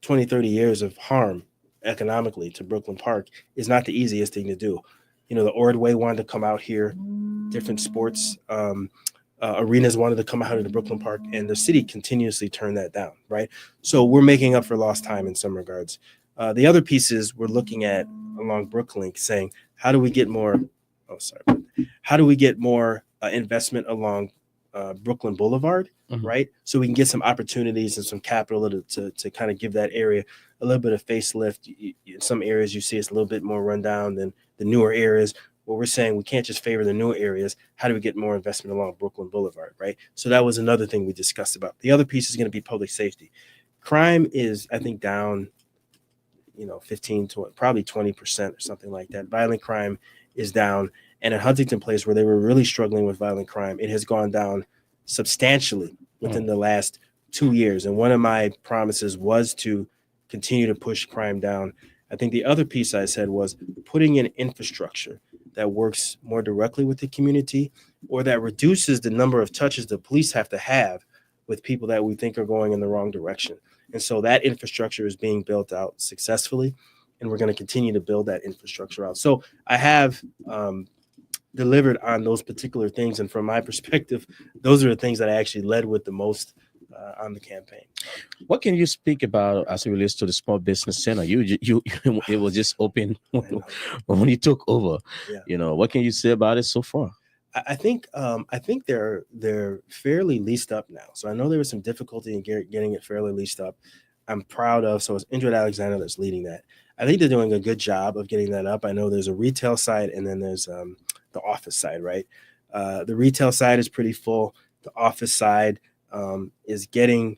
20, 30 years of harm economically to Brooklyn Park is not the easiest thing to do. You know, the Ordway wanted to come out here, different sports arenas wanted to come out of the Brooklyn Park, and the city continuously turned that down, right? So we're making up for lost time in some regards. The other pieces we're looking at along Brooklyn, saying, how do we get more? How do we get more investment along Brooklyn Boulevard, right? So we can get some opportunities and some capital to kind of give that area a little bit of facelift. In some areas, you see it's a little bit more rundown than the newer areas. Well, we're saying we can't just favor the newer areas. How do we get more investment along Brooklyn Boulevard, right? So that was another thing we discussed about. The other piece is going to be public safety. Crime is, I think, down, 15 to probably 20% or something like that. Violent crime is down. And at Huntington Place, where they were really struggling with violent crime, it has gone down substantially within the last 2 years. And one of my promises was to continue to push crime down. I think the other piece I said was putting in infrastructure that works more directly with the community, or that reduces the number of touches the police have to have with people that we think are going in the wrong direction. And so that infrastructure is being built out successfully, and we're going to continue to build that infrastructure out. So I have delivered on those particular things. And from my perspective, those are the things that I actually led with the most on the campaign. What can you speak about as it relates to the small business center? You it was just open when you took over. Yeah. What can you say about it so far? I think they're fairly leased up now. So I know there was some difficulty in getting it fairly leased up. I'm proud of. So it's Indra Alexander that's leading that. I think they're doing a good job of getting that up. I know there's a retail side, and then there's the office side, right? The retail side is pretty full. The office side is getting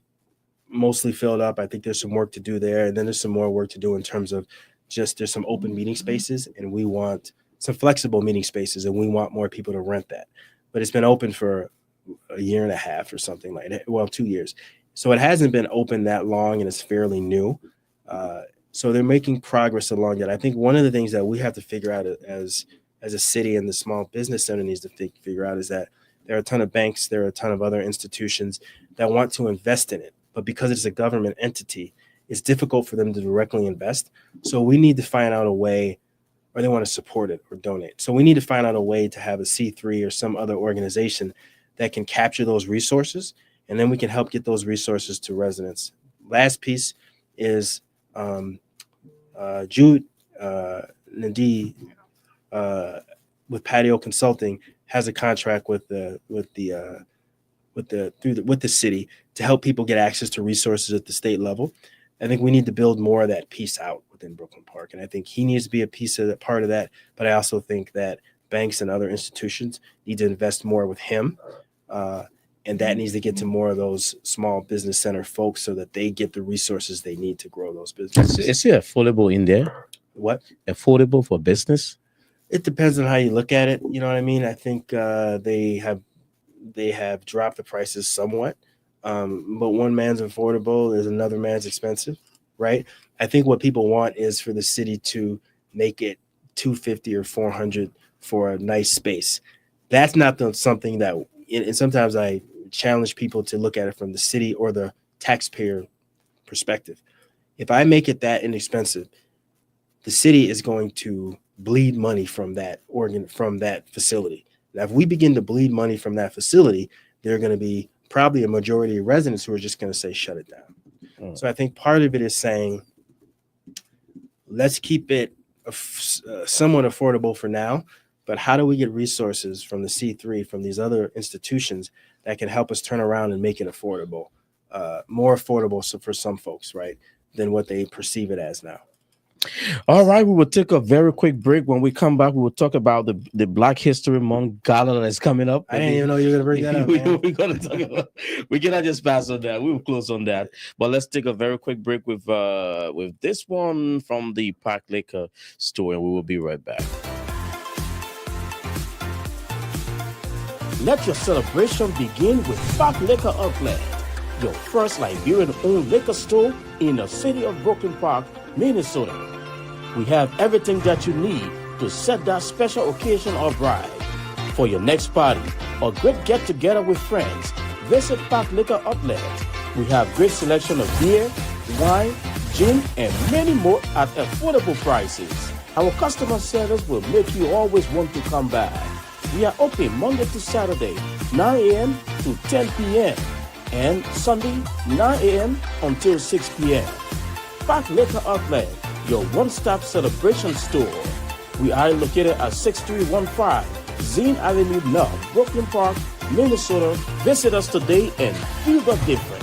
mostly filled up. I think there's some work to do there. And then there's some more work to do in terms of just there's some open meeting spaces, and we want some flexible meeting spaces, and we want more people to rent that. But it's been open for a year and a half or something like that. Well, 2 years. So it hasn't been open that long, and it's fairly new. So they're making progress along that. I think one of the things that we have to figure out as a city, and the small business center needs to figure out, is that there are a ton of banks, there are a ton of other institutions that want to invest in it. But because it's a government entity, it's difficult for them to directly invest. So we need to find out a way, or they want to support it or donate. So we need to find out a way to have a C3 or some other organization that can capture those resources, and then we can help get those resources to residents. Last piece is Jude Nadi with Patio Consulting has a contract with the city to help people get access to resources at the state level. I think we need to build more of that piece out within Brooklyn Park, and I think he needs to be a piece of that, part of that. But I also think that banks and other institutions need to invest more with him, and that needs to get to more of those small business center folks so that they get the resources they need to grow those businesses. Is it affordable in there? What? Affordable for business? It depends on how you look at it. You know what I mean? I think they have dropped the prices somewhat, but one man's affordable is another man's expensive, right? I think what people want is for the city to make it $250 or $400 for a nice space. That's not something that, and sometimes I challenge people to look at it from the city or the taxpayer perspective. If I make it that inexpensive, the city is going to bleed money from that facility. Now, if we begin to bleed money from that facility, there are going to be probably a majority of residents who are just going to say, shut it down. So I think part of it is saying, let's keep it somewhat affordable for now, but how do we get resources from the C3, from these other institutions that can help us turn around and make it affordable, more affordable for some folks, right, than what they perceive it as now. All right, we will take a very quick break. When we come back, we will talk about the Black History Month Gala that is coming up. I didn't even know you were going to bring that up, man. We're going to talk about. We cannot just pass on that. We will close on that. But let's take a very quick break with this one from the Park Liquor store, and we will be right back. Let your celebration begin with Park Liquor Outlet. your first Liberian-owned liquor store in the city of Brooklyn Park, Minnesota. We have everything that you need to set that special occasion or bride. For your next party or great get-together with friends, visit Park Liquor Outlet. We have great selection of beer, wine, gin, and many more at affordable prices. Our customer service will make you always want to come back. We are open Monday to Saturday, 9 a.m. to 10 p.m. and Sunday, 9 a.m. until 6 p.m. Park Liquor Outlet, your one-stop celebration store. We are located at 6315 Zine Avenue North, Brooklyn Park, Minnesota. Visit us today and feel the difference.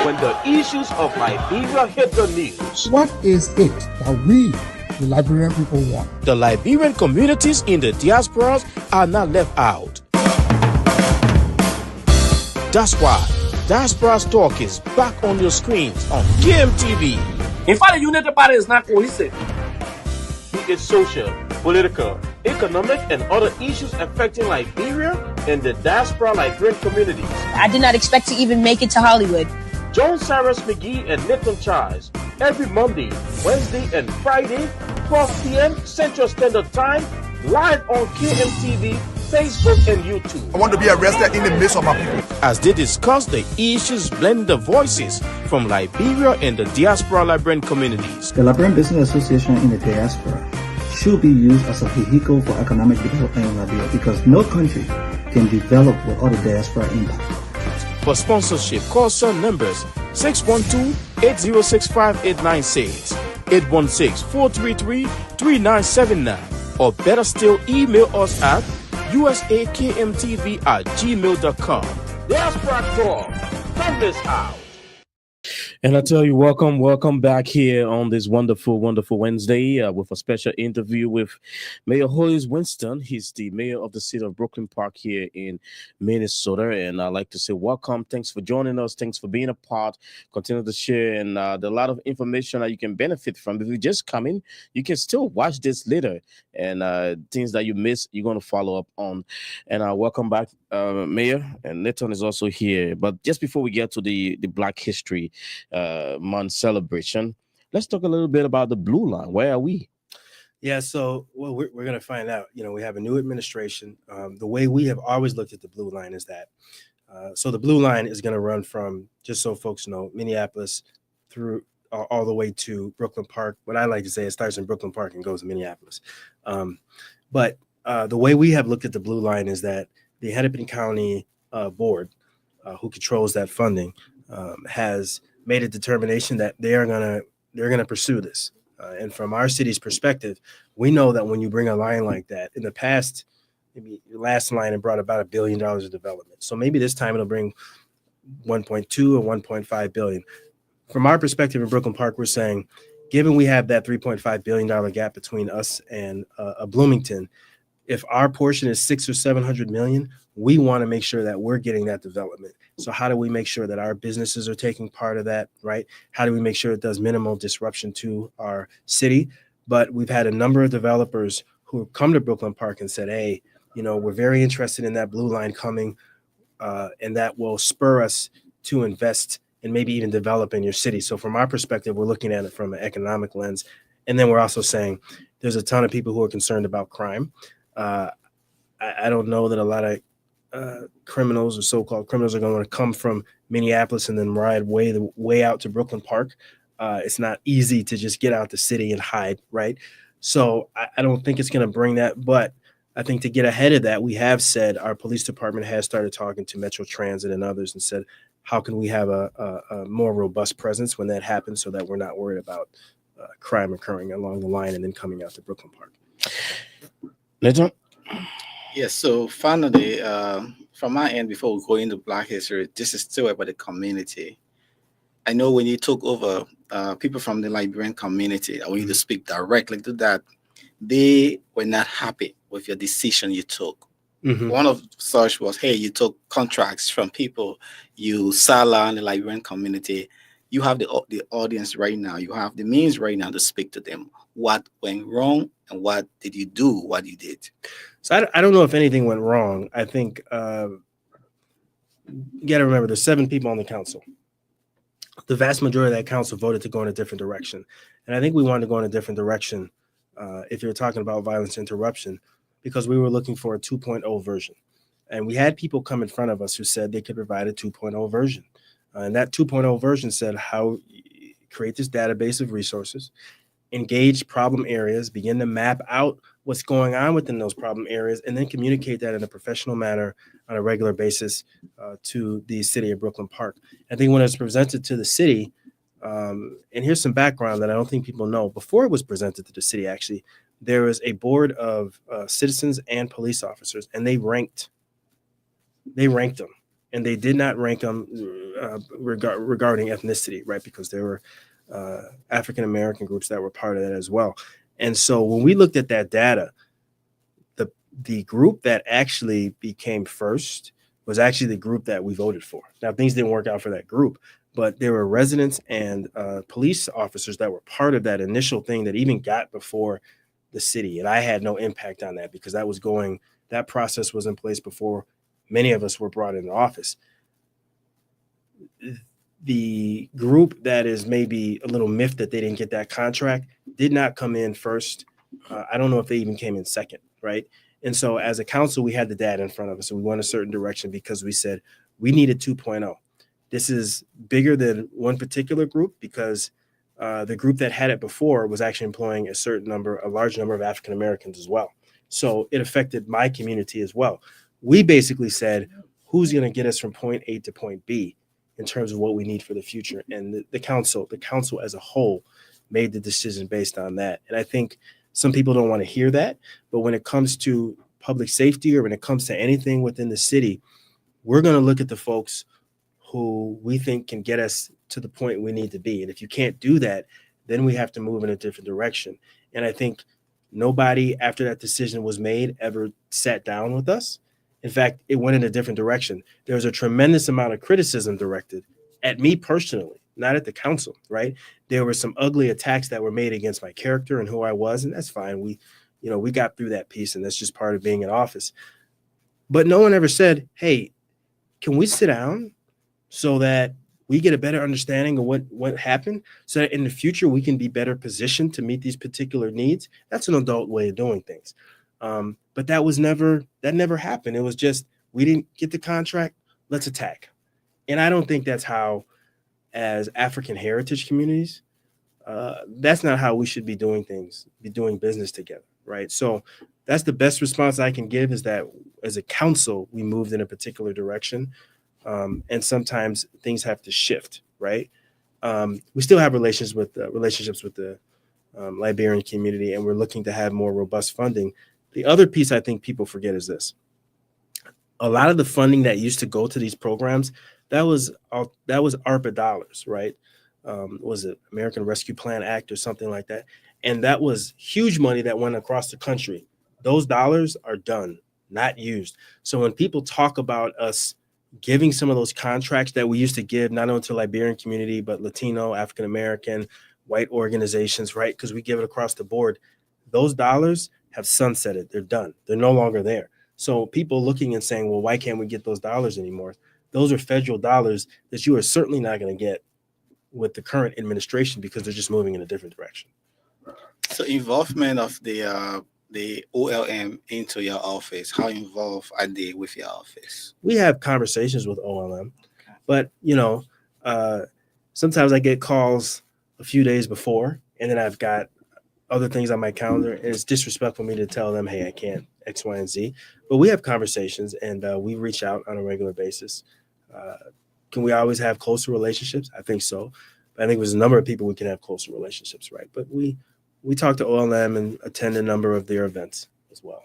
When the issues of Liberia hit the news, What is it that we, the Liberian people, want? the Liberian communities in the diasporas are not left out. That's why Diaspora's Talk is back on your screens on KMTV. In fact, the United Party is not cohesive. Be it social, political, economic, and other issues affecting Liberia and the diaspora Liberian communities. I did not expect to even make it to Hollywood. Joan Cyrus McGee and Nathan Charles every Monday, Wednesday, and Friday, 12 p.m. Central Standard Time, live on KMTV, Facebook, and YouTube. I want to be arrested in the midst of my people. As they discuss the issues blending the voices from Liberia and the diaspora Liberian communities. The Liberian Business Association in the diaspora should be used as a vehicle for economic development in Liberia because no country can develop without a diaspora impact. For sponsorship, call some numbers 612-806-5896, 816-433-3979, or better still, email us at usakmtv@gmail.com. Diaspora Talk, from this house. And I tell you, welcome back here on this wonderful Wednesday with a special interview with Mayor Hollies Winston. He's the mayor of the city of Brooklyn Park here in Minnesota. And I'd like to say welcome. Thanks for joining us. Thanks for being a part. Continue to share. And there's a lot of information that you can benefit from. If you just come in, you can still watch this later. And things that you miss, you're going to follow up on. And welcome back, Mayor. And Nathan is also here. But just before we get to the Black History month celebration, let's talk a little bit about the Blue Line. Where are we? Yeah, so we're going to find out. We have a new administration. The way we have always looked at the Blue Line is that so the Blue Line is going to run from, just so folks know, Minneapolis through all the way to Brooklyn Park. What I like to say, it starts in Brooklyn Park and goes to Minneapolis. But the way we have looked at the Blue Line is that the Hennepin County board, who controls that funding, has made a determination that they're gonna pursue this. And from our city's perspective, we know that when you bring a line like that, in the past, maybe your last line it brought about $1 billion of development. So maybe this time it'll bring 1.2 or 1.5 billion. From our perspective in Brooklyn Park, we're saying, given we have that $3.5 billion gap between us and Bloomington, if our portion is 600 or 700 million, we want to make sure that we're getting that development. So how do we make sure that our businesses are taking part of that, right? How do we make sure it does minimal disruption to our city? But we've had a number of developers who have come to Brooklyn Park and said, hey, we're very interested in that Blue Line coming, and that will spur us to invest and maybe even develop in your city. So from our perspective, we're looking at it from an economic lens. And then we're also saying there's a ton of people who are concerned about crime. I don't know that a lot of criminals or so-called criminals are going to come from Minneapolis and then ride way out to Brooklyn Park. It's not easy to just get out the city and hide, right? So I don't think it's going to bring that. But I think to get ahead of that, we have said our police department has started talking to Metro Transit and others and said, how can we have a more robust presence when that happens so that we're not worried about crime occurring along the line and then coming out to Brooklyn Park. Nathan? Yes, so finally, from my end, before we go into Black History, this is still about the community. I know when you took over, people from the Liberian community, I want you to speak directly to that. They were not happy with your decision you took. Mm-hmm. One of such was, hey, you took contracts from people, you sat in the Liberian community, you have the audience right now. You have the means right now to speak to them. What went wrong and what did you do? What you did? So I don't know if anything went wrong. I think you got to remember there's 7 people on the council. The vast majority of that council voted to go in a different direction. And I think we wanted to go in a different direction if you're talking about violence interruption, because we were looking for a 2.0 version. And we had people come in front of us who said they could provide a 2.0 version. And that 2.0 version said how create this database of resources, engage problem areas, begin to map out what's going on within those problem areas, and then communicate that in a professional manner on a regular basis to the city of Brooklyn Park. I think when it was presented to the city, and here's some background that I don't think people know. Before it was presented to the city, actually, there was a board of citizens and police officers, and they ranked them. And they did not rank them regarding ethnicity, right? Because there were African-American groups that were part of that as well. And so when we looked at that data, the group that actually became first was actually the group that we voted for. Now, things didn't work out for that group, but there were residents and police officers that were part of that initial thing that even got before the city. And I had no impact on that because that process was in place before many of us were brought into office. The group that is maybe a little miffed that they didn't get that contract did not come in first. I don't know if they even came in second, right? And so as a council, we had the data in front of us and we went a certain direction because we said we needed 2.0. This is bigger than one particular group because the group that had it before was actually employing a large number of African Americans as well. So it affected my community as well. We basically said, who's going to get us from point A to point B in terms of what we need for the future? And the council as a whole made the decision based on that. And I think some people don't want to hear that, but when it comes to public safety or when it comes to anything within the city, we're going to look at the folks who we think can get us to the point we need to be. And if you can't do that, then we have to move in a different direction. And I think nobody after that decision was made ever sat down with us. In fact, it went in a different direction. There was a tremendous amount of criticism directed at me personally, not at the council, right? There were some ugly attacks that were made against my character and who I was, and that's fine. We got through that piece, and that's just part of being in office. But no one ever said, hey, can we sit down so that we get a better understanding of what happened so that in the future we can be better positioned to meet these particular needs? That's an adult way of doing things. But that never happened. It was just, we didn't get the contract, let's attack. And I don't think that's how, as African heritage communities, that's not how we should be doing things, be doing business together, right? So that's the best response I can give, is that as a council, we moved in a particular direction. And sometimes things have to shift, right? We still have relationships with the Liberian community, and we're looking to have more robust funding. The other piece I think people forget is this. A lot of the funding that used to go to these programs, that was ARPA dollars, right? Was it American Rescue Plan Act or something like that? And that was huge money that went across the country. Those dollars are done, not used. So when people talk about us giving some of those contracts that we used to give, not only to the Liberian community, but Latino, African American, white organizations, right? Because we give it across the board. Those dollars have sunsetted. They're done. They're no longer there. So people looking and saying, well, why can't we get those dollars anymore? Those are federal dollars that you are certainly not going to get with the current administration because they're just moving in a different direction. So involvement of the OLM into your office, how involved are they with your office? We have conversations with OLM, but sometimes I get calls a few days before, and then I've got other things on my calendar, and it's disrespectful for me to tell them, hey, I can't X, Y, and Z. But we have conversations, and we reach out on a regular basis. Can we always have closer relationships? I think so. But I think there's a number of people we can have closer relationships, right? But we talk to OLM and attend a number of their events as well.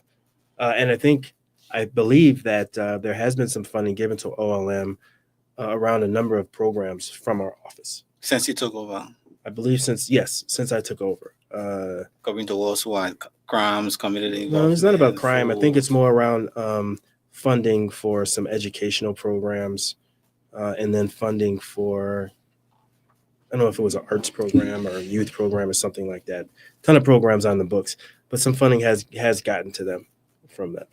And I believe that there has been some funding given to OLM around a number of programs from our office. Since you took over? I believe since I took over. Covering towards what? Crimes, community involvement? No, it's not about crime. I think it's more around funding for some educational programs and then funding for I don't know if it was an arts program or a youth program or something like that. Ton of programs on the books, but some funding has gotten to them from that.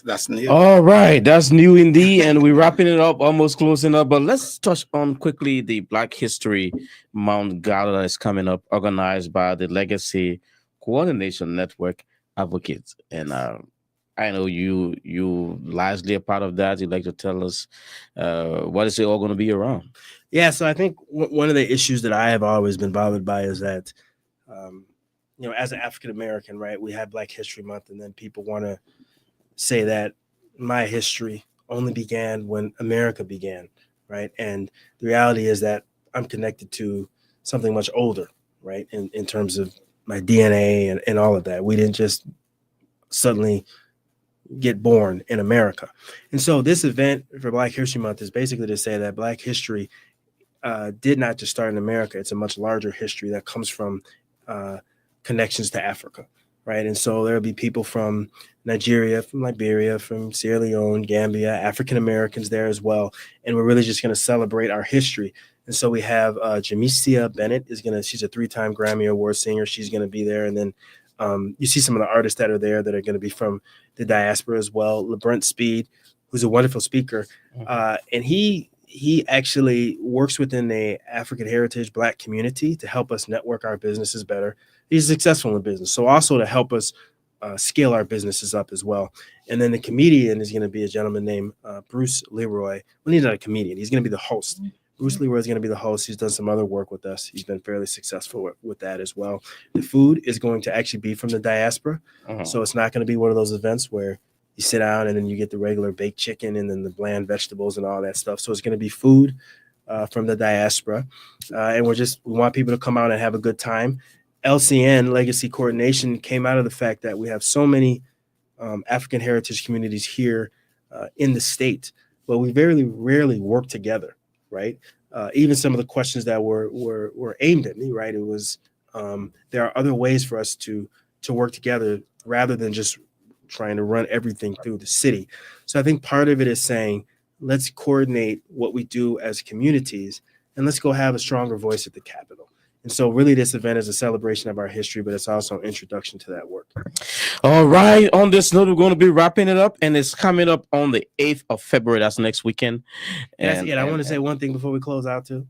That's new. All right, that's new indeed, and we're wrapping it up, almost closing up. But let's touch on quickly the Black History Month Gala that is coming up, organized by the Legacy Coordination Network Advocates. And I know you largely a part of that. You'd like to tell us what is it all going to be around? Yeah, so I think one of the issues that I have always been bothered by is that, as an African American, right, we have Black History Month, and then people want to say that my history only began when America began, right? And the reality is that I'm connected to something much older, right? In terms of my DNA and all of that. We didn't just suddenly get born in America. And so this event for Black History Month is basically to say that Black history did not just start in America. It's a much larger history that comes from connections to Africa, right? And so there'll be people from Nigeria, from Liberia, from Sierra Leone, Gambia, African Americans there as well. And we're really just going to celebrate our history. And so we have Jamesia Bennett she's a 3-time Grammy Award singer. She's going to be there. And then you see some of the artists that are there that are going to be from the diaspora as well. LeBrent Speed, who's a wonderful speaker. And he actually works within the African heritage Black community to help us network our businesses better. He's successful in business. So also to help us scale our businesses up as well. And then the comedian is going to be a gentleman named Bruce Leroy. Well, he's not a comedian. He's going to be the host. Bruce Leroy is going to be the host. He's done some other work with us. He's been fairly successful with that as well. The food is going to actually be from the diaspora. So it's not going to be one of those events where you sit down and then you get the regular baked chicken and then the bland vegetables and all that stuff. So it's going to be food from the diaspora. And we want people to come out and have a good time. LCN, Legacy Coordination, came out of the fact that we have so many African heritage communities here in the state, but we very rarely work together, right? Even some of the questions that were aimed at me, right? It was there are other ways for us to work together rather than just trying to run everything through the city. So I think part of it is saying, let's coordinate what we do as communities and let's go have a stronger voice at the Capitol. And so really this event is a celebration of our history, but it's also an introduction to that work. All right. On this note, we're going to be wrapping it up, and it's coming up on the 8th of February. That's next weekend. And I want to say one thing before we close out too.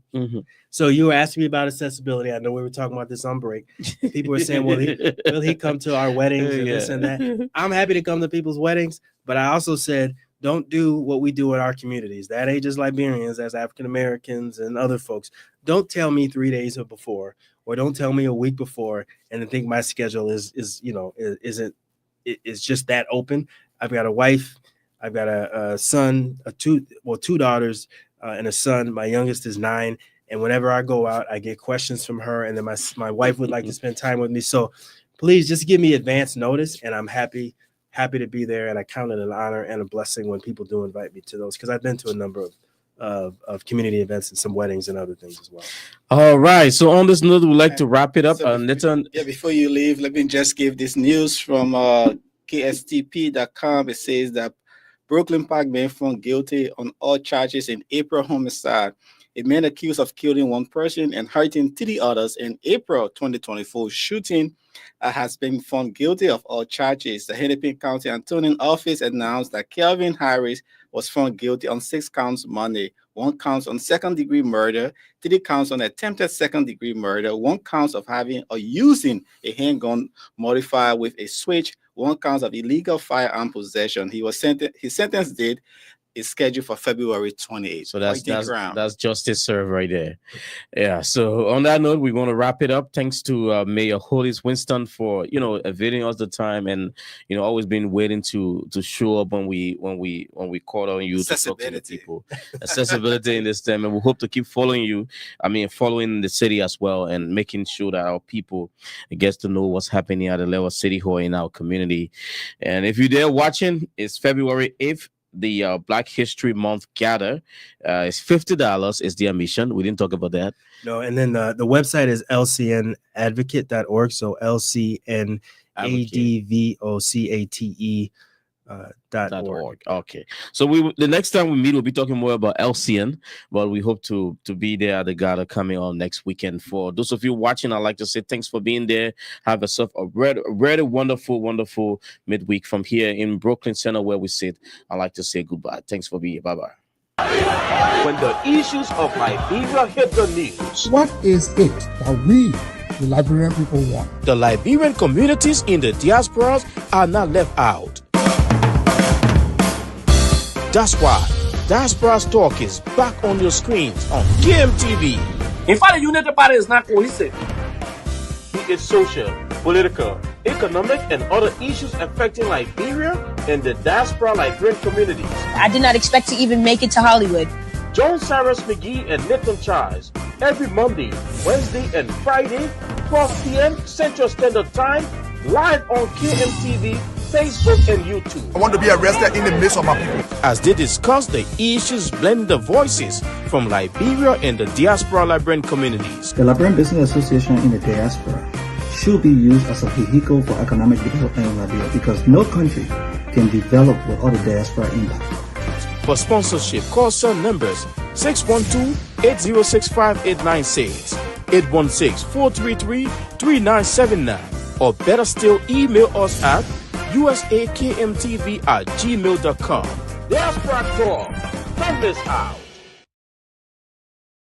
So you were asking me about accessibility. I know we were talking about this on break. People were saying, will he come to our weddings and this and that? I'm happy to come to people's weddings, but I also said, don't do what we do in our communities. That ain't just Liberians, as African Americans and other folks. Don't tell me 3 days before, or don't tell me a week before, and then think my schedule is just that open. I've got a wife, I've got a son, two daughters, and a son. My youngest is 9, and whenever I go out, I get questions from her, and then my wife would like to spend time with me. So please just give me advance notice, and I'm happy to be there, and I count it an honor and a blessing when people do invite me to those, because I've been to a number of community events and some weddings and other things as well. All right. So on this note, we'd like to wrap it up. So before you leave, let me just give this news from KSTP.com. It says that Brooklyn Park man found guilty on all charges in April homicide. A man accused of killing one person and hurting 3 others in April 2024 shooting has been found guilty of all charges. The Hennepin County Attorney Office announced that Kelvin Harris was found guilty on 6 counts Monday. 1 count on second-degree murder, 3 counts on attempted second-degrry murder, 1 count of having or using a handgun modified with a switch, 1 count of illegal firearm possession. His sentence date is scheduled for February 28th. So that's justice served right there. Yeah. So on that note, we're going to wrap it up. Thanks to Mayor Hollies Winston for availing us the time and always been waiting to show up when we call on you to talk to the people. Accessibility in this time, and we hope to keep following you. Following the city as well, and making sure that our people gets to know what's happening at the level city hall in our community. And if you're there watching, it's February 8th. The Black History Month gather is $50 is the admission. We didn't talk about that. No, and then the website is lcnadvocate.org. So LCNADVOCATE .org. Okay, so the next time we meet, we'll be talking more about LCN, but we hope to be there at the gala coming on next weekend. For those of you watching, I'd like to say thanks for being there. Have yourself a really wonderful midweek from here in Brooklyn Center where we sit. I'd like to say goodbye. Thanks for being here. Bye-bye. When the issues of Liberia hit the news, What is it that we, the Liberian people, want? the Liberian communities in the diasporas are not left out. That's why Diaspora's Talk is back on your screens on KMTV. In fact, the United Party is not cohesive. Be it social, political, economic, and other issues affecting Liberia and the diaspora Liberian communities. I did not expect to even make it to Hollywood. Join Cyrus McGee and Nathan Charles every Monday, Wednesday, and Friday, 12 p.m. Central Standard Time, live on KMTV, Facebook, and YouTube. I want to be arrested in the midst of my people. As they discuss the issues, blend the voices from Liberia and the diaspora Liberian communities. The Liberian Business Association in the diaspora should be used as a vehicle for economic development in Liberia because no country can develop without a diaspora impact. For sponsorship, call some numbers 612-806-5896, 816-433-3979, or better still, email us at usakmtv@gmail.com. Diaspora Talk, from this house.